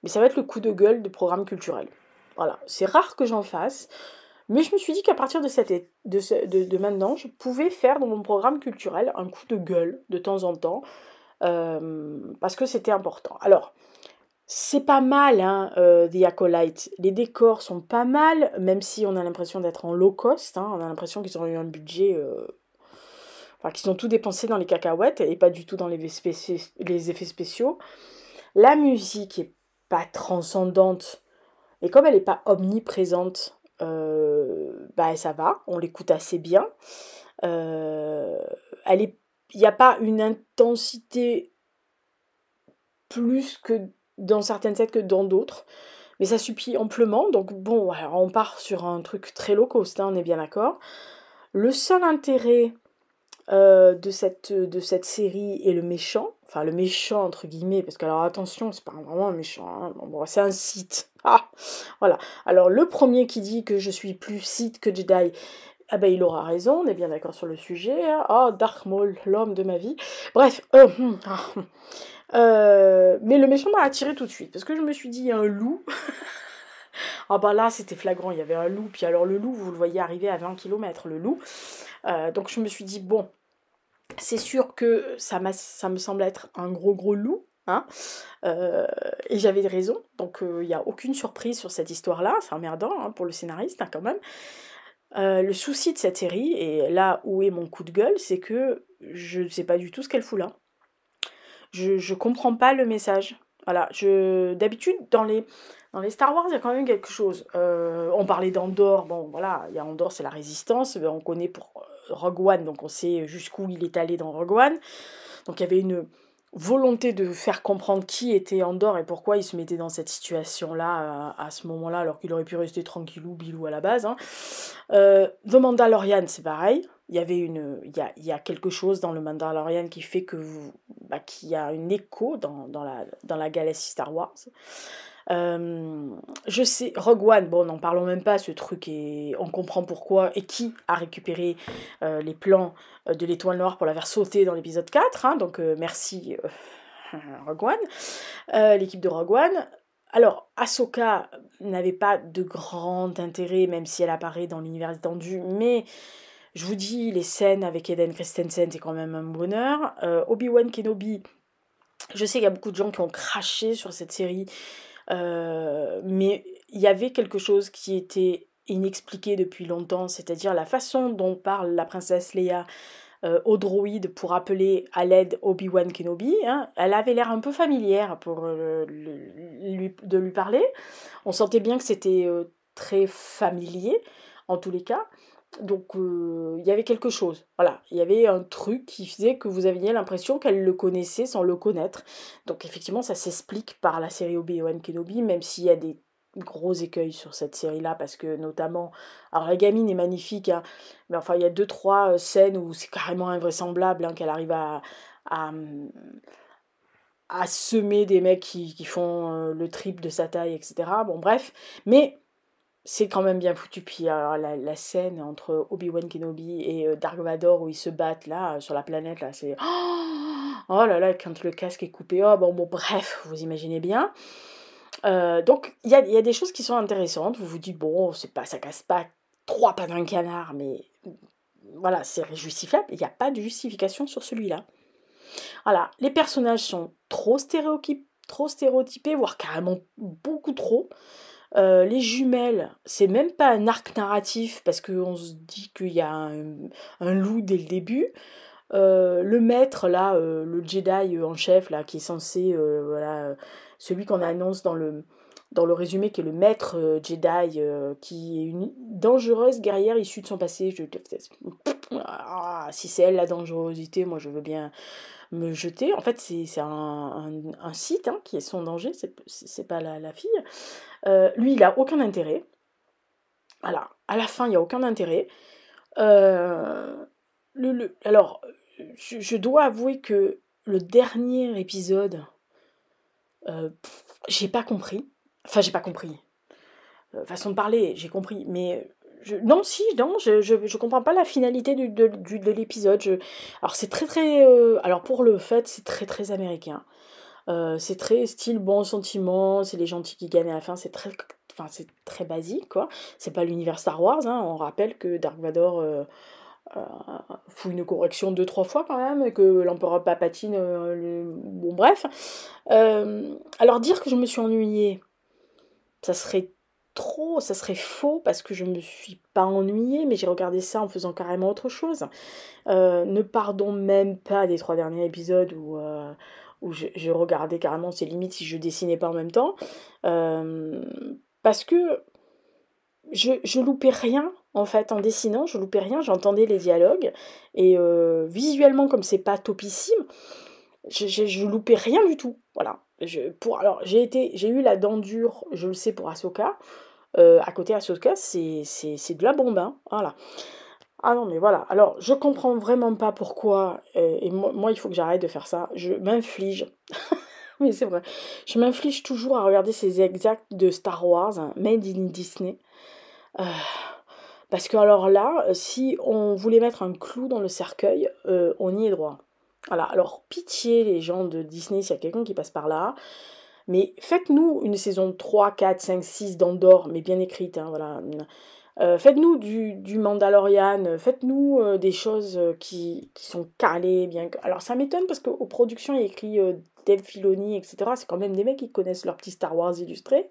Mais ça va être le coup de gueule de programme culturel. Voilà, c'est rare que j'en fasse, mais je me suis dit qu'à partir de maintenant, je pouvais faire dans mon programme culturel un coup de gueule de temps en temps, parce que c'était important. Alors, c'est pas mal, hein, The Acolyte. Les décors sont pas mal, même si on a l'impression d'être en low cost, hein, on a l'impression qu'ils ont eu un budget... Enfin, qu'ils ont tout dépensé dans les cacahuètes et pas du tout dans les effets spéciaux. La musique est pas transcendante. Et comme elle n'est pas omniprésente, bah ça va, on l'écoute assez bien. Euh, il n'y a pas une intensité plus que dans certaines scènes que dans d'autres, mais ça suffit amplement. Donc bon, alors on part sur un truc très low cost, hein, on est bien d'accord. Le seul intérêt de cette série est le méchant, enfin le méchant entre guillemets, parce que alors attention, c'est pas vraiment un méchant, hein. Bon, c'est un Sith. Ah, voilà. Alors le premier qui dit que je suis plus Sith que Jedi, ah ben il aura raison, on est bien d'accord sur le sujet. Oh, Dark Maul, l'homme de ma vie. Bref, mais le méchant m'a attiré tout de suite, parce que je me suis dit, il y a un loup. Ah bah là, c'était flagrant, il y avait un loup, puis alors le loup, vous le voyez arriver à 20 km, le loup. Donc je me suis dit, bon, c'est sûr que ça me semble être un gros loup, hein, et j'avais raison, donc il n'y a aucune surprise sur cette histoire-là, c'est emmerdant hein, pour le scénariste hein, quand même. Le souci de cette série, et là où est mon coup de gueule, c'est que je ne sais pas du tout ce qu'elle fout là. Je comprends pas le message. Voilà, d'habitude dans les Star Wars, il y a quand même quelque chose. On parlait d'Andorre, bon voilà, il y a Andorre, c'est la résistance, on connaît pour Rogue One, donc on sait jusqu'où il est allé dans Rogue One. Donc il y avait une volonté de faire comprendre qui était Andorre et pourquoi il se mettait dans cette situation-là à ce moment-là, alors qu'il aurait pu rester tranquillou, bilou à la base. Hein. The Mandalorian, c'est pareil. Il y a quelque chose dans le Mandalorian qui fait que qu'il y a un écho dans la galaxie Star Wars. Je sais, Rogue One, bon, n'en parlons même pas, ce truc, et on comprend pourquoi et qui a récupéré les plans de l'étoile noire pour la faire sauter dans l'épisode 4, hein, donc merci Rogue One, l'équipe de Rogue One. Alors, Ahsoka n'avait pas de grand intérêt, même si elle apparaît dans l'univers étendu, mais je vous dis, les scènes avec Hayden Christensen, c'est quand même un bonheur. Obi-Wan Kenobi, je sais qu'il y a beaucoup de gens qui ont craché sur cette série, mais il y avait quelque chose qui était inexpliqué depuis longtemps, c'est-à-dire la façon dont parle la princesse Leia au droïde pour appeler à l'aide Obi-Wan Kenobi. Hein. Elle avait l'air un peu familière pour de lui parler. On sentait bien que c'était très familier, en tous les cas. Donc il y avait quelque chose, voilà, il y avait un truc qui faisait que vous aviez l'impression qu'elle le connaissait sans le connaître. Donc effectivement ça s'explique par la série Obi-Wan Kenobi, même s'il y a des gros écueils sur cette série-là, parce que notamment, alors la gamine est magnifique, hein, mais enfin il y a 2-3 scènes où c'est carrément invraisemblable hein, qu'elle arrive à, à semer des mecs qui font le triple de sa taille, etc. Bon bref, mais c'est quand même bien foutu. Puis alors, la scène entre Obi-Wan Kenobi et Dark Vador où ils se battent là sur la planète, là, c'est oh là là, quand le casque est coupé, oh bon bref, vous imaginez bien. Donc il y a des choses qui sont intéressantes. Vous vous dites bon, c'est pas, ça casse pas 3 pattes d'un canard, mais voilà, c'est justifiable. Il n'y a pas de justification sur celui-là. Voilà, les personnages sont trop stéréotypés, voire carrément beaucoup trop. Les jumelles, c'est même pas un arc narratif parce qu'on se dit qu'il y a un loup dès le début. Le maître, là, le Jedi en chef, là, qui est censé, voilà, celui qu'on annonce dans le résumé, qui est le maître Jedi, qui est une dangereuse guerrière issue de son passé. Si c'est elle la dangerosité, moi je veux bien me jeter. En fait, c'est un Sith hein, qui est son danger, c'est pas la fille. Lui, il a aucun intérêt. Voilà, à la fin, il n'y a aucun intérêt. Alors, je dois avouer que le dernier épisode, j'ai pas compris. Enfin, j'ai pas compris. Façon de parler, j'ai compris. Mais non, si, non, je comprends pas la finalité de l'épisode. Alors, c'est très. Alors, pour le fait, c'est très américain. C'est très style bon sentiment, c'est les gentils qui gagnent à la fin, c'est très basique, quoi. C'est pas l'univers Star Wars, hein. On rappelle que Dark Vador fout une correction 2-3 fois quand même, et que l'empereur Palpatine, bon bref. Alors dire que je me suis ennuyée, ça serait ça serait faux, parce que je me suis pas ennuyée, mais j'ai regardé ça en faisant carrément autre chose. Ne pardon même pas des 3 derniers épisodes où je regardais carrément, c'est limite si je dessinais pas en même temps. parce que je loupais rien, en fait, en dessinant, je loupais rien, j'entendais les dialogues, et visuellement, comme c'est pas topissime, je loupais rien du tout, voilà. Alors, j'ai eu la dent dure, je le sais, pour Ahsoka. À côté Ahsoka, c'est de la bombe, hein, voilà. Ah non, mais voilà. Alors, je comprends vraiment pas pourquoi, et moi, il faut que j'arrête de faire ça. Je m'inflige, mais c'est vrai, je m'inflige toujours à regarder ces exacts de Star Wars, hein, Made in Disney. Euh, Parce que alors là, si on voulait mettre un clou dans le cercueil, on y est droit. Voilà, alors pitié les gens de Disney, s'il y a quelqu'un qui passe par là, mais faites-nous une saison 3, 4, 5, 6 d'Andorre, mais bien écrite, hein, voilà. Faites-nous du Mandalorian, faites-nous des choses qui sont calées, bien que... Alors ça m'étonne parce qu'aux productions, il y a écrit Dave Filoni, etc. C'est quand même des mecs qui connaissent leur petit Star Wars illustré.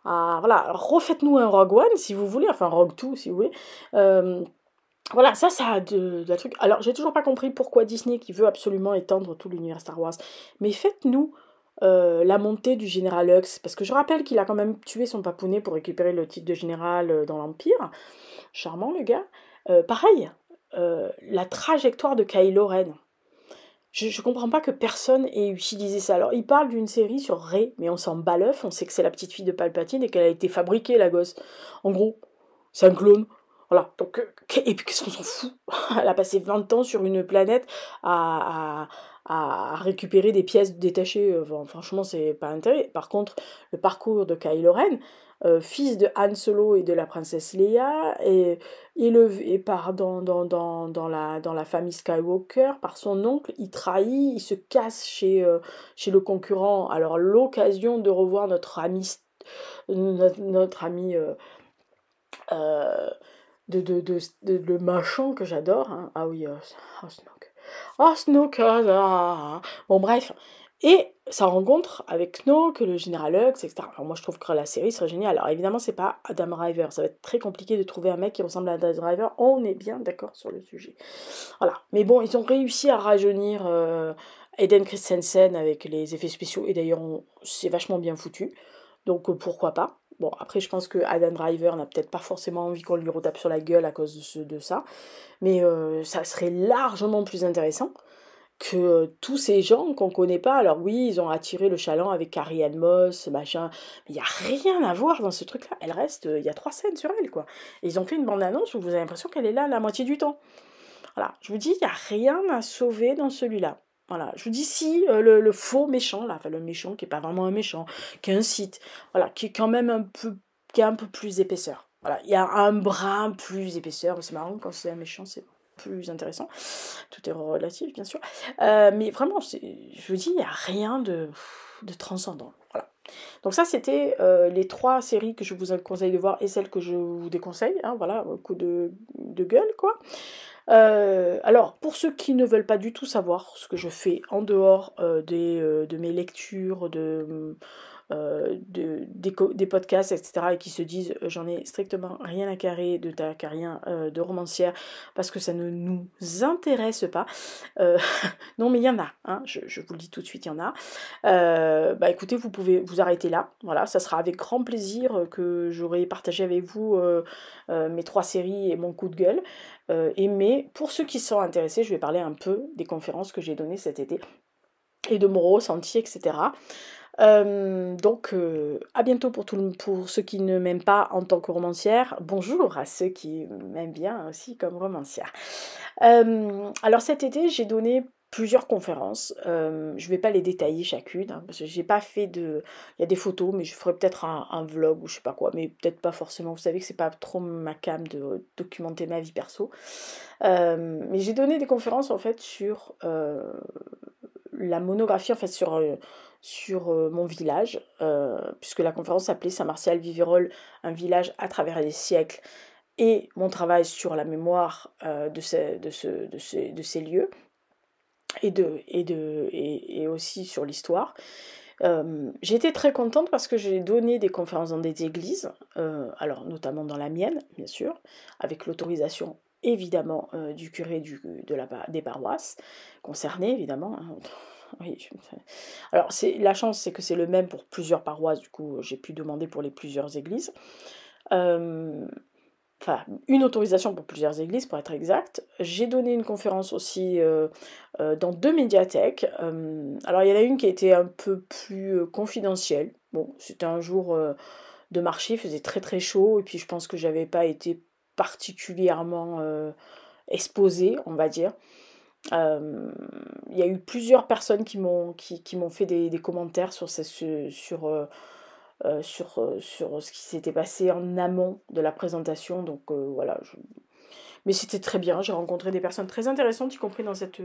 Ah, voilà, alors refaites-nous un Rogue One si vous voulez, enfin Rogue 2 si vous voulez. Euh, voilà, ça a de la truc. Alors, j'ai toujours pas compris pourquoi Disney, qui veut absolument étendre tout l'univers Star Wars, mais faites-nous la montée du général Hux, parce que je rappelle qu'il a quand même tué son papounet pour récupérer le titre de général dans l'Empire. Charmant, le gars. Pareil, la trajectoire de Kylo Ren. Je comprends pas que personne ait utilisé ça. Alors, il parle d'une série sur Rey, mais on s'en bat l'œuf, on sait que c'est la petite fille de Palpatine et qu'elle a été fabriquée, la gosse. En gros, c'est un clone. Voilà, donc, et puis qu'est-ce qu'on s'en fout? Elle a passé 20 ans sur une planète à, à récupérer des pièces détachées. Bon, franchement, c'est pas intéressant. Par contre, le parcours de Kylo Ren, fils de Han Solo et de la princesse Leia, est élevé dans la famille Skywalker par son oncle, il trahit, il se casse chez le concurrent. Alors, l'occasion de revoir notre ami euh, le machin que j'adore, hein. Ah oui, oh, Snoke. Oh, Snoke, bon, bref. Et sa rencontre avec Snoke, le général Hux, etc. Alors, moi, je trouve que la série serait géniale. Alors, évidemment, c'est pas Adam Driver. Ça va être très compliqué de trouver un mec qui ressemble à Adam Driver. On est bien d'accord sur le sujet. Voilà. Mais bon, ils ont réussi à rajeunir Hayden Christensen avec les effets spéciaux. Et d'ailleurs, c'est vachement bien foutu. Donc, pourquoi pas. Bon, après, je pense que Adam Driver n'a peut-être pas forcément envie qu'on lui retape sur la gueule à cause de ça. Mais ça serait largement plus intéressant que tous ces gens qu'on connaît pas. Alors oui, ils ont attiré le chaland avec Carrie-Anne Moss, machin. Mais il n'y a rien à voir dans ce truc-là. Elle reste... Il y a 3 scènes sur elle, quoi. Et ils ont fait une bande-annonce où vous avez l'impression qu'elle est là la moitié du temps. Voilà. Je vous dis, il n'y a rien à sauver dans celui-là. Voilà, je vous dis si le faux méchant, là, enfin le méchant qui est pas vraiment un méchant, qui est un site, voilà, qui est quand même qui a un peu plus d'épaisseur. Voilà, il y a un brin plus épaisseur, c'est marrant quand c'est un méchant, c'est plus intéressant. Tout est relatif, bien sûr. Mais vraiment, je vous dis, il n'y a rien de transcendant. Voilà. Donc ça, c'était les 3 séries que je vous conseille de voir et celles que je vous déconseille. Hein, voilà, coup de gueule, quoi. Alors, pour ceux qui ne veulent pas du tout savoir ce que je fais en dehors de mes lectures, des podcasts, etc., et qui se disent j'en ai strictement rien à carrer de ta carrière de romancière parce que ça ne nous intéresse pas. Euh, non, mais il y en a, hein, je vous le dis tout de suite, il y en a. Bah écoutez, vous pouvez vous arrêter là. Voilà, ça sera avec grand plaisir que j'aurai partagé avec vous mes 3 séries et mon coup de gueule. Mais pour ceux qui sont intéressés, je vais parler un peu des conférences que j'ai données cet été et de mon ressenti, etc. Donc, à bientôt pour ceux qui ne m'aiment pas en tant que romancière. Bonjour à ceux qui m'aiment bien aussi comme romancière. Alors cet été, j'ai donné plusieurs conférences. Je ne vais pas les détailler chacune, hein, parce que j'ai pas fait de... Il y a des photos, mais je ferai peut-être un vlog ou je sais pas quoi, mais peut-être pas forcément. Vous savez que c'est pas trop ma came de documenter ma vie perso. Mais j'ai donné des conférences en fait sur la monographie, en fait sur mon village, puisque la conférence s'appelait Saint-Martial Viverolles, un village à travers les siècles, et mon travail sur la mémoire de ces lieux, et aussi sur l'histoire. J'ai été très contente parce que j'ai donné des conférences dans des églises, alors notamment dans la mienne, bien sûr, avec l'autorisation évidemment du curé des paroisses concernées, évidemment, hein. oui, alors c'est la chance, c'est que c'est le même pour plusieurs paroisses, du coup, j'ai pu demander pour les plusieurs églises. Hem, enfin, une autorisation pour plusieurs églises, pour être exact. J'ai donné une conférence aussi, dans 2 médiathèques. Alors il y en a une qui a été un peu plus, confidentielle. Bon, c'était un jour, de marché, il faisait très, très chaud et puis je pense que j'avais pas été particulièrement, exposée, on va dire. Hem, il y a eu plusieurs personnes qui m'ont fait des commentaires sur sur ce qui s'était passé en amont de la présentation donc voilà, mais c'était très bien. J'ai rencontré des personnes très intéressantes, y compris dans cette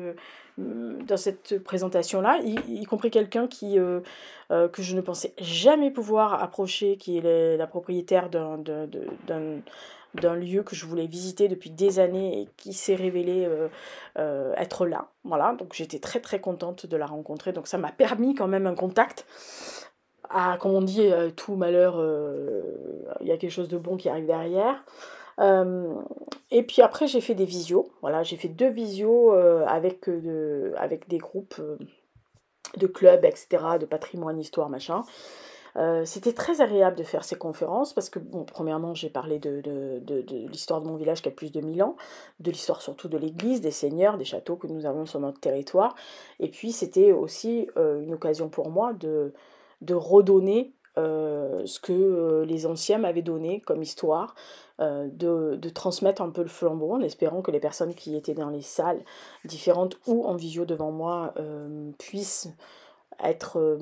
présentation-là, y compris quelqu'un que je ne pensais jamais pouvoir approcher, qui est la propriétaire d'un lieu que je voulais visiter depuis des années et qui s'est révélé, être là. Voilà, donc j'étais très, très contente de la rencontrer. Donc ça m'a permis quand même un contact. Ah, comme on dit, tout malheur, il y a quelque chose de bon qui arrive derrière. Hem et puis après j'ai fait des visios, voilà, j'ai fait 2 visios, avec des groupes, de clubs et cetera, de patrimoine, histoire, machin. C'était très agréable de faire ces conférences parce que bon, premièrement, j'ai parlé de l'histoire de mon village qui a plus de 1000 ans, de l'histoire surtout de l'église, des seigneurs, des châteaux que nous avons sur notre territoire et puis c'était aussi, une occasion pour moi de redonner, ce que, les anciens m'avaient donné comme histoire, de transmettre un peu le flambeau en espérant que les personnes qui étaient dans les salles différentes ou en visio devant moi, puissent être,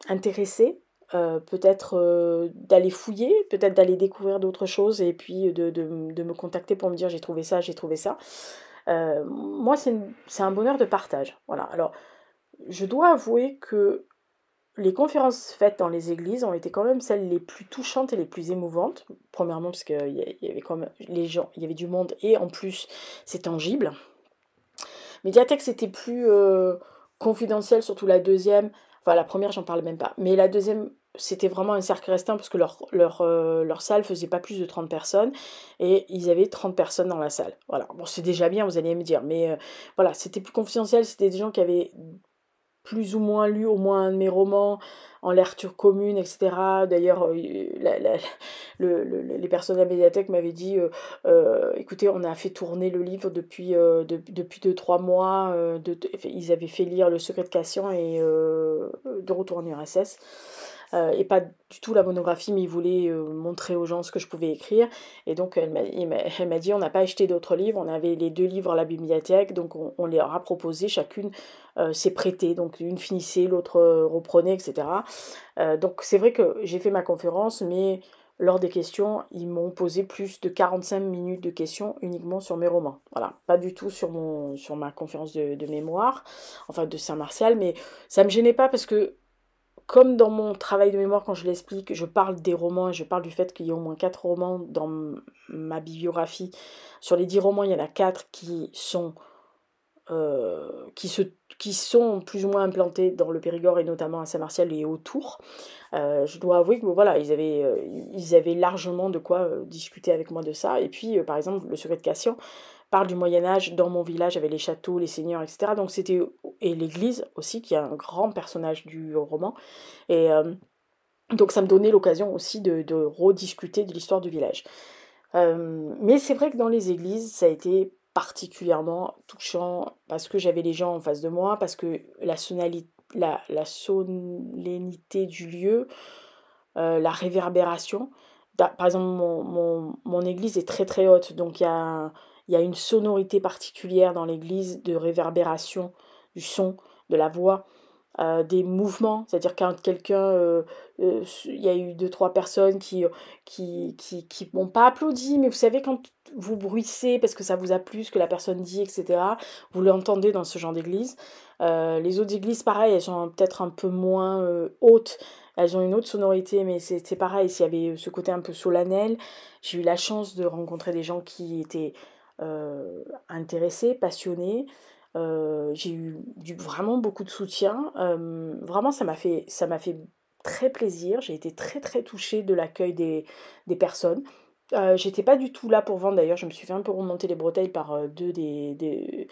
intéressées, peut-être, d'aller fouiller, peut-être d'aller découvrir d'autres choses et puis de me contacter pour me dire: «J'ai trouvé ça, j'ai trouvé ça». Moi, c'est un bonheur de partage, voilà. Alors, je dois avouer que les conférences faites dans les églises ont été quand même celles les plus touchantes et les plus émouvantes. Premièrement, parce qu'il y avait quand même les gens, il y avait du monde et en plus, c'est tangible. Médiathèque, c'était plus, confidentiel, surtout la deuxième. Enfin, la première, j'en parle même pas. Mais la deuxième, c'était vraiment un cercle restreint parce que leur salle faisait pas plus de 30 personnes et ils avaient 30 personnes dans la salle. Voilà. Bon, c'est déjà bien, vous allez me dire, mais voilà, c'était plus confidentiel. C'était des gens qui avaient plus ou moins lu au moins un de mes romans en lecture commune et cetera. D'ailleurs, la les personnes de la médiathèque m'avaient dit, «Écoutez, on a fait tourner le livre depuis 2-3 mois», ils avaient fait lire Le Secret de Cassian et De retour en URSS, et pas du tout la monographie, mais ils voulaient, montrer aux gens ce que je pouvais écrire et donc elle m'a dit: «On n'a pas acheté d'autres livres, on avait les 2 livres à la bibliothèque, donc on leur a proposé chacune, s'est prêtée». Donc l'une finissait, l'autre, reprenait et cetera. Donc c'est vrai que j'ai fait ma conférence, mais lors des questions, ils m'ont posé plus de 45 minutes de questions uniquement sur mes romans. Voilà, pas du tout sur ma conférence de mémoire, enfin de Saint-Martial, mais ça me gênait pas parce que comme dans mon travail de mémoire, quand je l'explique, je parle des romans et je parle du fait qu'il y a au moins 4 romans dans ma bibliographie. Sur les 10 romans, il y en a 4 qui se qui sont plus ou moins implantés dans le Périgord et notamment à Saint-Martial et autour. Je dois avouer que, bon, voilà, ils avaient largement de quoi, discuter avec moi de ça et puis, par exemple, Le Secret de Cassian parle du Moyen Âge dans mon village avec les châteaux, les seigneurs et cetera donc c'était et l'église aussi qui est un grand personnage du roman et donc ça me donnait l'occasion aussi de rediscuter de l'histoire du village. Mais c'est vrai que dans les églises, ça a été particulièrement touchant parce que j'avais les gens en face de moi, parce que la solennité du lieu, la réverbération. Par exemple, mon église est très, très haute, donc il y a une sonorité particulière dans l'église de réverbération du son, de la voix, des mouvements. C'est-à-dire quand quelqu'un, il y a eu deux trois personnes qui m'ont pas applaudi, mais vous savez quand vous bruissez parce que ça vous a plu ce que la personne dit et cetera, vous l'entendez dans ce genre d'église. Les autres églises pareil, elles sont peut-être un peu moins, hautes, elles ont une autre sonorité, mais c'est pareil, s'il y avait ce côté un peu solennel. J'ai eu la chance de rencontrer des gens qui étaient, intéressés, passionnés. J'ai eu vraiment beaucoup de soutien. Vraiment ça m'a fait très plaisir. J'ai été très, très touchée de l'accueil des personnes. J'étais pas du tout là pour vendre d'ailleurs, je me suis fait un peu remonter les bretelles par, deux des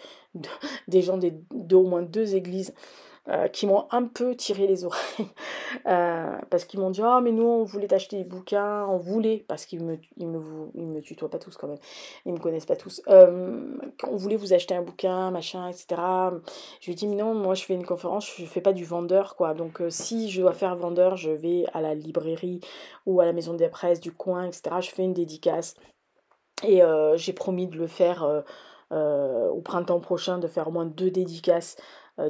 gens d'au moins 2 églises, qui m'ont un peu tiré les oreilles. Parce qu'ils m'ont dit: «Ah mais nous on voulait t'acheter des bouquins», on voulait, parce ils me tutoient pas tous quand même, ils me connaissent pas tous. «On voulait vous acheter un bouquin, machin et cetera». Je lui ai dit: «Mais non, moi je fais une conférence, je fais pas du vendeur quoi, donc si je dois faire vendeur, je vais à la librairie ou à la maison des presses du coin et cetera, je fais une dédicace». Et j'ai promis de le faire, au printemps prochain, de faire au moins 2 dédicaces,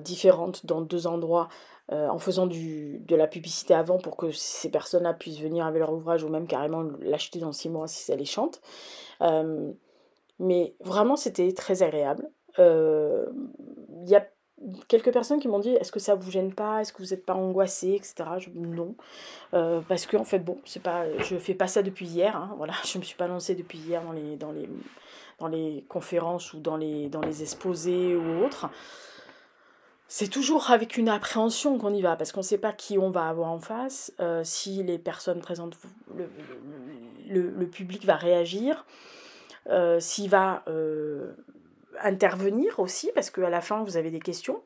différentes dans 2 endroits, en faisant de la publicité avant pour que ces personnes-là puissent venir avec leur ouvrage ou même carrément l'acheter dans 6 mois si ça les chante. Hem, mais vraiment c'était très agréable. Il y a quelques personnes qui m'ont dit: «Est-ce que ça vous gêne pas? Est-ce que vous êtes pas angoissés?» et cetera. Je non. Parce qu'en fait, bon, c'est pas je fais pas ça depuis hier, hein, voilà, je me suis pas lancée depuis hier dans les conférences ou dans les exposés ou autres. C'est toujours avec une appréhension qu'on y va, parce qu'on ne sait pas qui on va avoir en face, si les personnes présentes, le public va réagir, s'il va, intervenir aussi, parce qu'à la fin, vous avez des questions.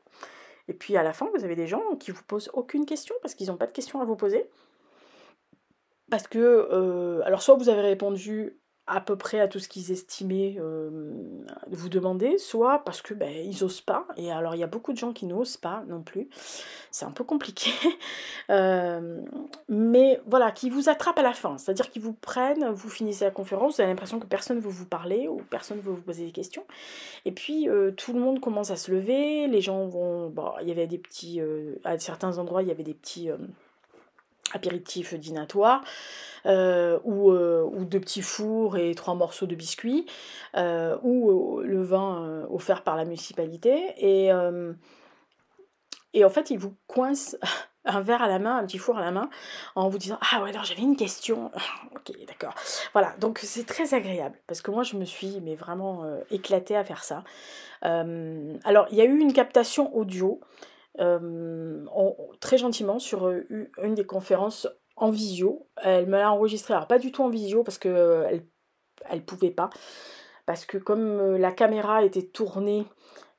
Et puis à la fin, vous avez des gens qui vous posent aucune question, parce qu'ils n'ont pas de questions à vous poser. Parce que, alors soit vous avez répondu à peu près à tout ce qu'ils estimaient, vous demander, soit parce que, beh, ils osent pas et alors il y a beaucoup de gens qui n'osent pas non plus. C'est un peu compliqué, hem, mais voilà, qui vous attrapent à la fin. C'est-à-dire qu'ils vous prennent, vous finissez la conférence, vous avez l'impression que personne ne veut vous parler ou personne ne veut vous poser des questions et puis, tout le monde commence à se lever, les gens vont bon, il y avait des petits, à certains endroits, il y avait des petits, apéritifs dînatoires, ou 2 petits fours et 3 morceaux de biscuits, ou le vin, offert par la municipalité et en fait, ils vous coincent un verre à la main, un petit four à la main, en vous disant: «Ah ouais, alors j'avais une question». OK, d'accord. Voilà, donc c'est très agréable parce que moi je me suis mais vraiment, éclatée à faire ça. Alors il y a eu une captation audio, très gentiment sur, une des conférences en visio. Elle me l'a enregistrée, alors pas du tout en visio parce que, elle pouvait pas, parce que comme, la caméra était tournée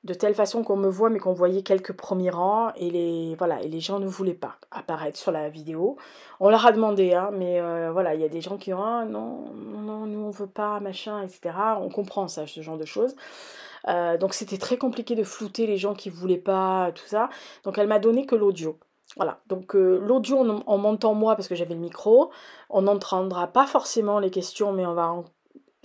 de telle façon qu'on me voit, mais qu'on voyait quelques premiers rangs et les gens ne voulaient pas apparaître sur la vidéo. On leur a demandé, hein, mais voilà, il y a des gens qui ont: «Ah non, non, non, nous on veut pas, machin» et cetera. On comprend ça, ce genre de choses. Donc c'était très compliqué de flouter les gens qui voulaient pas, tout ça. Donc elle m'a donné que l'audio. Voilà, donc l'audio on m'entend moi parce que j'avais le micro. On n'entendra pas forcément les questions, mais on va en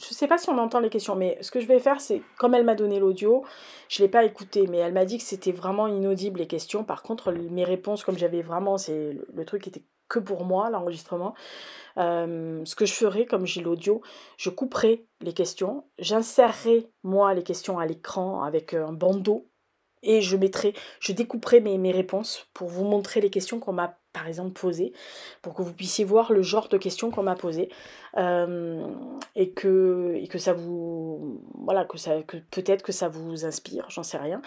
je sais pas si on entend les questions, mais ce que je vais faire, c'est comme elle m'a donné l'audio, je l'ai pas écouté, mais elle m'a dit que c'était vraiment inaudible les questions. Par contre, mes réponses, comme j'avais vraiment, c'est le truc était que pour moi, l'enregistrement. Ce que je ferai, comme j'ai l'audio, je couperai les questions, j'insérerai moi les questions à l'écran avec un bandeau et je découperai mes réponses pour vous montrer les questions qu'on m'a, par exemple, posées, pour que vous puissiez voir le genre de questions qu'on m'a posées, et que ça vous voilà, que peut-être que ça vous inspire, j'en sais rien.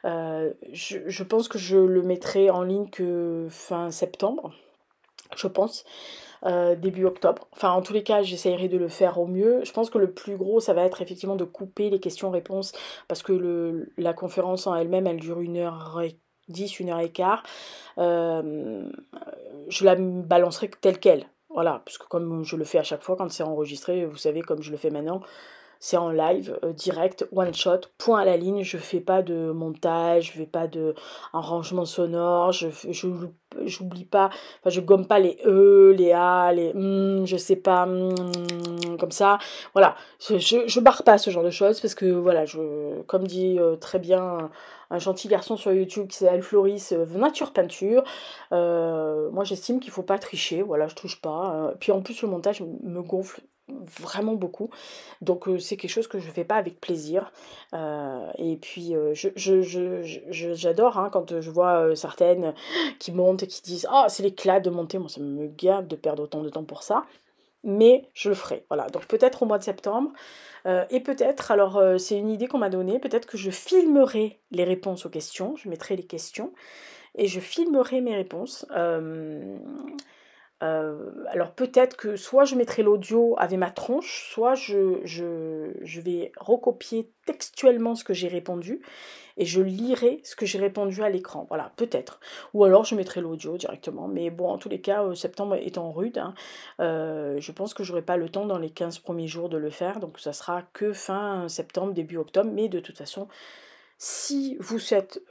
Je pense que je le mettrai en ligne que fin septembre, je pense. Début octobre. Enfin, en tous les cas, j'essayerai de le faire au mieux. Je pense que le plus gros, ça va être effectivement de couper les questions-réponses parce que la conférence en elle-même, elle dure 1h10, 1h15. Hem, je la balancerai telle quelle. Voilà, parce que comme je le fais à chaque fois quand c'est enregistré, vous savez, comme je le fais maintenant, c'est en live, direct, one shot, point à la ligne. Je fais pas de montage, je fais pas de arrangement sonore, j'oublie pas, enfin je gomme pas les E, les A, les je sais pas, comme ça. Voilà, je barre pas ce genre de choses parce que voilà, comme dit, très bien un gentil garçon sur YouTube qui s'appelle Floris, Nature Peinture, moi j'estime qu'il faut pas tricher, voilà, je triche pas, puis en plus le montage me gonfle vraiment beaucoup. Donc c'est quelque chose que je fais pas avec plaisir, et puis, j'adore, hein, quand, je vois, certaines qui montent et qui disent: «Ah, c'est l'éclat de monter». Moi, ça me gave de perdre autant de temps pour ça, mais je le ferai, voilà. Donc peut-être au mois de septembre, et peut-être alors, c'est une idée qu'on m'a donnée, peut-être que je filmerai les réponses aux questions. Je mettrai les questions et je filmerai mes réponses, Alors peut-être que soit je mettrai l'audio avec ma tronche, soit je vais recopier textuellement ce que j'ai répondu et je lirai ce que j'ai répondu à l'écran. Voilà, peut-être. Ou alors je mettrai l'audio directement. Mais bon, en tous les cas, septembre étant rude, hein, je pense que j'aurai pas le temps dans les 15 premiers jours de le faire. Donc ça sera que fin septembre, début octobre. Mais de toute façon, si vous êtes,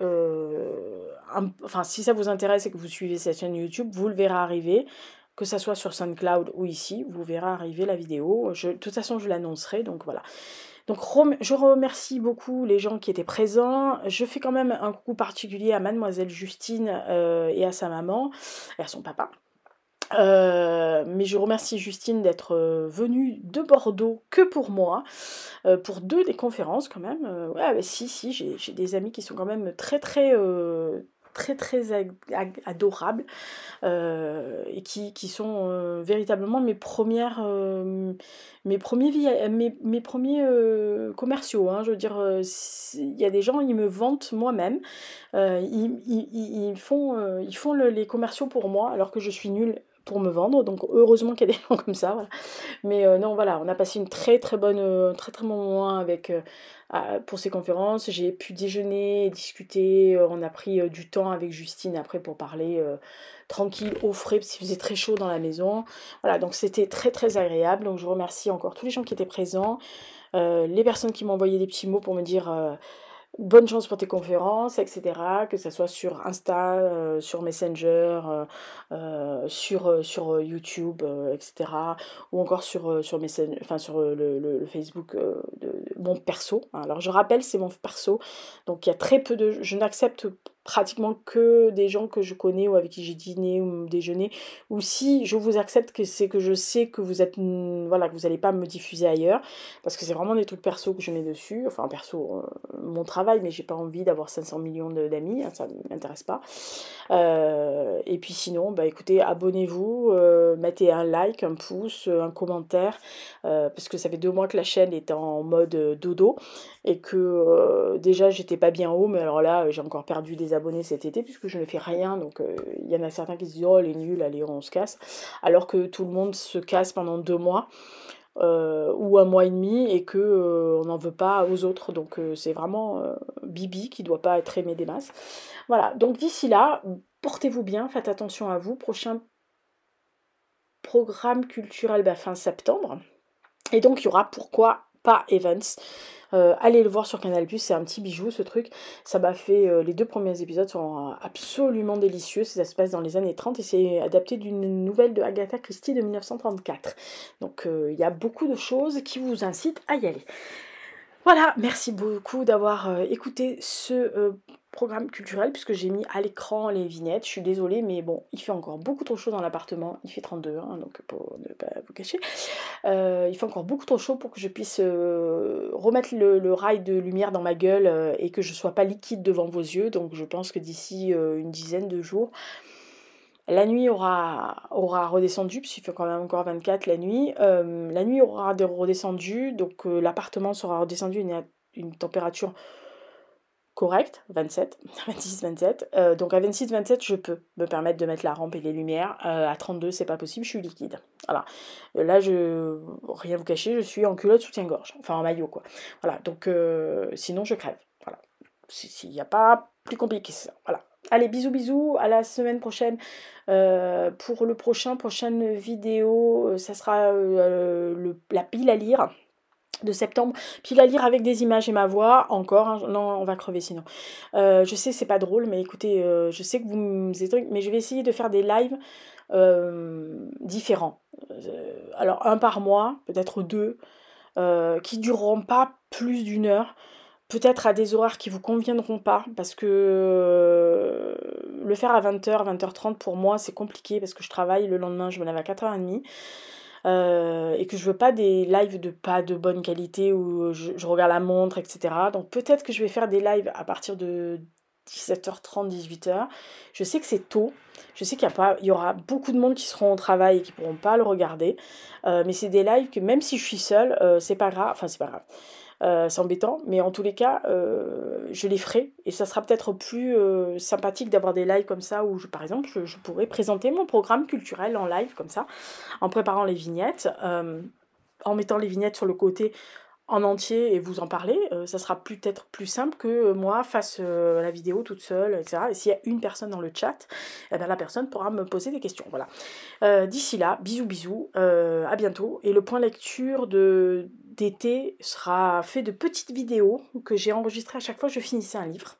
enfin si ça vous intéresse et que vous suivez cette chaîne YouTube, vous le verrez arriver, que ça soit sur SoundCloud ou ici, vous verrez arriver la vidéo. De toute façon, je l'annoncerai, donc voilà. Donc je remercie beaucoup les gens qui étaient présents. Je fais quand même un coucou particulier à Mademoiselle Justine et à sa maman et à son papa. Mais je remercie Justine d'être venue de Bordeaux que pour moi, pour 2 des conférences quand même. Ouais, bah, si, j'ai des amis qui sont quand même très adorables et qui sont véritablement mes premiers commerciaux. Hein. Je veux dire, il y a des gens, ils me vantent moi-même. Ils font les commerciaux pour moi alors que je suis nulle pour me vendre, donc heureusement qu'il y a des gens comme ça, voilà. Mais non, voilà, on a passé une très très bon moment pour ces conférences. J'ai pu déjeuner, discuter, on a pris du temps avec Justine après pour parler tranquille, au frais, parce qu'il faisait très chaud dans la maison. Voilà, donc c'était très agréable, donc je remercie encore tous les gens qui étaient présents, les personnes qui m'ont envoyé des petits mots pour me dire bonne chance pour tes conférences, etc. Que ce soit sur Insta, sur Messenger, sur YouTube, etc. Ou encore sur Messenger, enfin sur le Facebook mon perso. Alors je rappelle, c'est mon perso, donc il y a très peu de... Je n'accepte pratiquement que des gens que je connais ou avec qui j'ai dîné ou déjeuné, ou si je vous accepte, que c'est que je sais que vous êtes, voilà, que vous n'allez pas me diffuser ailleurs, parce que c'est vraiment des trucs perso que je mets dessus, enfin perso, mon travail, mais j'ai pas envie d'avoir 500 millions d'amis, hein, ça ne m'intéresse pas. Et puis sinon, bah écoutez, abonnez-vous, mettez un like, un pouce, un commentaire, parce que ça fait 2 mois que la chaîne est en mode dodo, et que déjà j'étais pas bien haut, mais alors là j'ai encore perdu des abonnés cet été puisque je ne fais rien, donc il y en a certains qui se disent oh elle est nulle, allez on se casse, alors que tout le monde se casse pendant 2 mois. Ou 1 mois et demi, et que on n'en veut pas aux autres, donc c'est vraiment Bibi qui doit pas être aimé des masses. Voilà, donc d'ici là, portez-vous bien, faites attention à vous. Prochain programme culturel fin septembre, et donc il y aura Pourquoi pas Evans. Allez le voir sur Canal+, c'est un petit bijou ce truc. Ça m'a fait, les 2 premiers épisodes sont absolument délicieux, ça se passe dans les années 30 et c'est adapté d'une nouvelle de Agatha Christie de 1934. Donc il y a beaucoup de choses qui vous incitent à y aller. Voilà, merci beaucoup d'avoir écouté ce programme culturel, puisque j'ai mis à l'écran les vignettes. Je suis désolée, mais bon, il fait encore beaucoup trop chaud dans l'appartement. Il fait 32, hein, donc pour ne pas vous cacher. Il fait encore beaucoup trop chaud pour que je puisse remettre le rail de lumière dans ma gueule et que je sois pas liquide devant vos yeux. Donc je pense que d'ici une dizaine de jours, la nuit aura redescendu, puisqu'il fait quand même encore 24 la nuit. La nuit aura redescendu, donc l'appartement sera redescendu à une température correcte, 27, 26, 27. Donc à 26, 27, je peux me permettre de mettre la rampe et les lumières. À 32, c'est pas possible, je suis liquide. Voilà. Là, rien vous cacher, je suis en culotte soutien-gorge, enfin en maillot, quoi. Voilà, donc sinon je crève. Voilà. S'il n'y a pas plus compliqué que ça. Voilà. Allez, bisous, à la semaine prochaine pour prochaine vidéo. Ça sera la pile à lire de septembre, pile à lire avec des images et ma voix, encore, hein, non, on va crever sinon. Je sais, c'est pas drôle, mais écoutez, je sais que vous me dites trucs, mais je vais essayer de faire des lives différents. Alors, 1 par mois, peut-être 2, qui dureront pas plus d'1 heure, peut-être à des horaires qui vous conviendront pas, parce que le faire à 20h, 20h30 pour moi c'est compliqué, parce que je travaille le lendemain, je me lève à 4h30, et que je veux pas des lives de pas de bonne qualité où je regarde la montre, etc. Donc peut-être que je vais faire des lives à partir de 17h30, 18h. Je sais que c'est tôt, je sais qu'il y aura beaucoup de monde qui seront au travail et qui pourront pas le regarder, mais c'est des lives que même si je suis seule, c'est pas grave, enfin c'est pas grave. c'est embêtant, mais en tous les cas, je les ferai, et ça sera peut-être plus sympathique d'avoir des lives comme ça, où par exemple, je pourrais présenter mon programme culturel en live, comme ça, en préparant les vignettes, en mettant les vignettes sur le côté en entier et vous en parler, ça sera peut-être plus simple que moi fasse la vidéo toute seule, etc. Et s'il y a une personne dans le chat, eh ben, la personne pourra me poser des questions. Voilà. D'ici là, bisous bisous, à bientôt. Et le point lecture d'été sera fait de petites vidéos que j'ai enregistrées à chaque fois que je finissais un livre.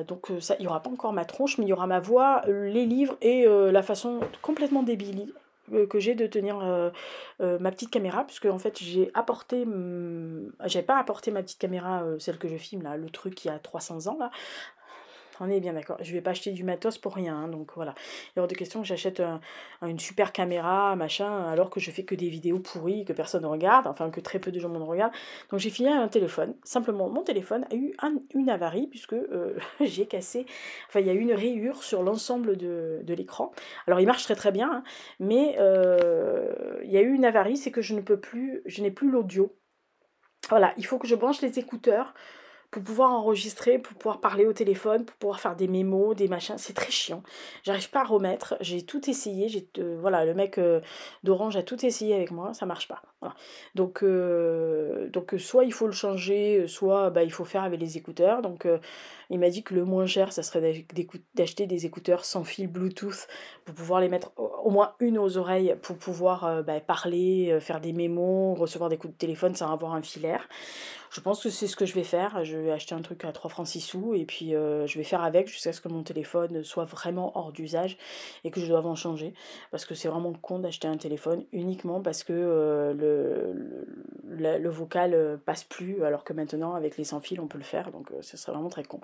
Donc ça, il n'y aura pas encore ma tronche, mais il y aura ma voix, les livres et la façon complètement débile que j'ai de tenir ma petite caméra, puisque en fait j'avais pas apporté ma petite caméra, celle que je filme là, le truc qui a 300 ans là. On est bien d'accord, je vais pas acheter du matos pour rien, hein, donc voilà. Il y aura de questions que j'achète une super caméra, machin, alors que je fais que des vidéos pourries, que personne ne regarde, enfin que très peu de gens me regardent. Donc j'ai fini un téléphone, simplement mon téléphone a eu une avarie, puisque j'ai cassé, enfin il y a eu une rayure sur l'ensemble de l'écran. Alors il marche très très bien, hein, mais il y a eu une avarie, c'est que je n'ai plus l'audio. Voilà, il faut que je branche les écouteurs pour pouvoir enregistrer, pour pouvoir parler au téléphone, pour pouvoir faire des mémos, des machins, c'est très chiant. J'arrive pas à remettre, j'ai tout essayé, voilà, le mec d'Orange a tout essayé avec moi, ça marche pas. Voilà. Donc soit il faut le changer, soit bah, il faut faire avec les écouteurs. Donc il m'a dit que le moins cher, ça serait d'acheter des écouteurs sans fil Bluetooth pour pouvoir les mettre au moins une aux oreilles pour pouvoir bah, parler, faire des mémos, recevoir des coups de téléphone sans avoir un filaire. Je pense que c'est ce que je vais faire. Je vais acheter un truc à 3 francs 6 sous et puis je vais faire avec jusqu'à ce que mon téléphone soit vraiment hors d'usage et que je doive en changer. Parce que c'est vraiment con d'acheter un téléphone uniquement parce que le vocal passe plus, alors que maintenant avec les sans fil on peut le faire. Donc ce serait vraiment très con.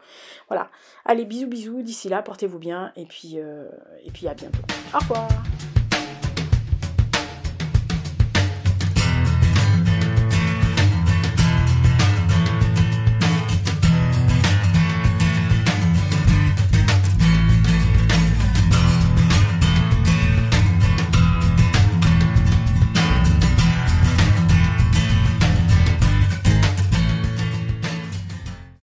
Voilà. Allez, bisous bisous. D'ici là, portez-vous bien et puis à bientôt. Au revoir.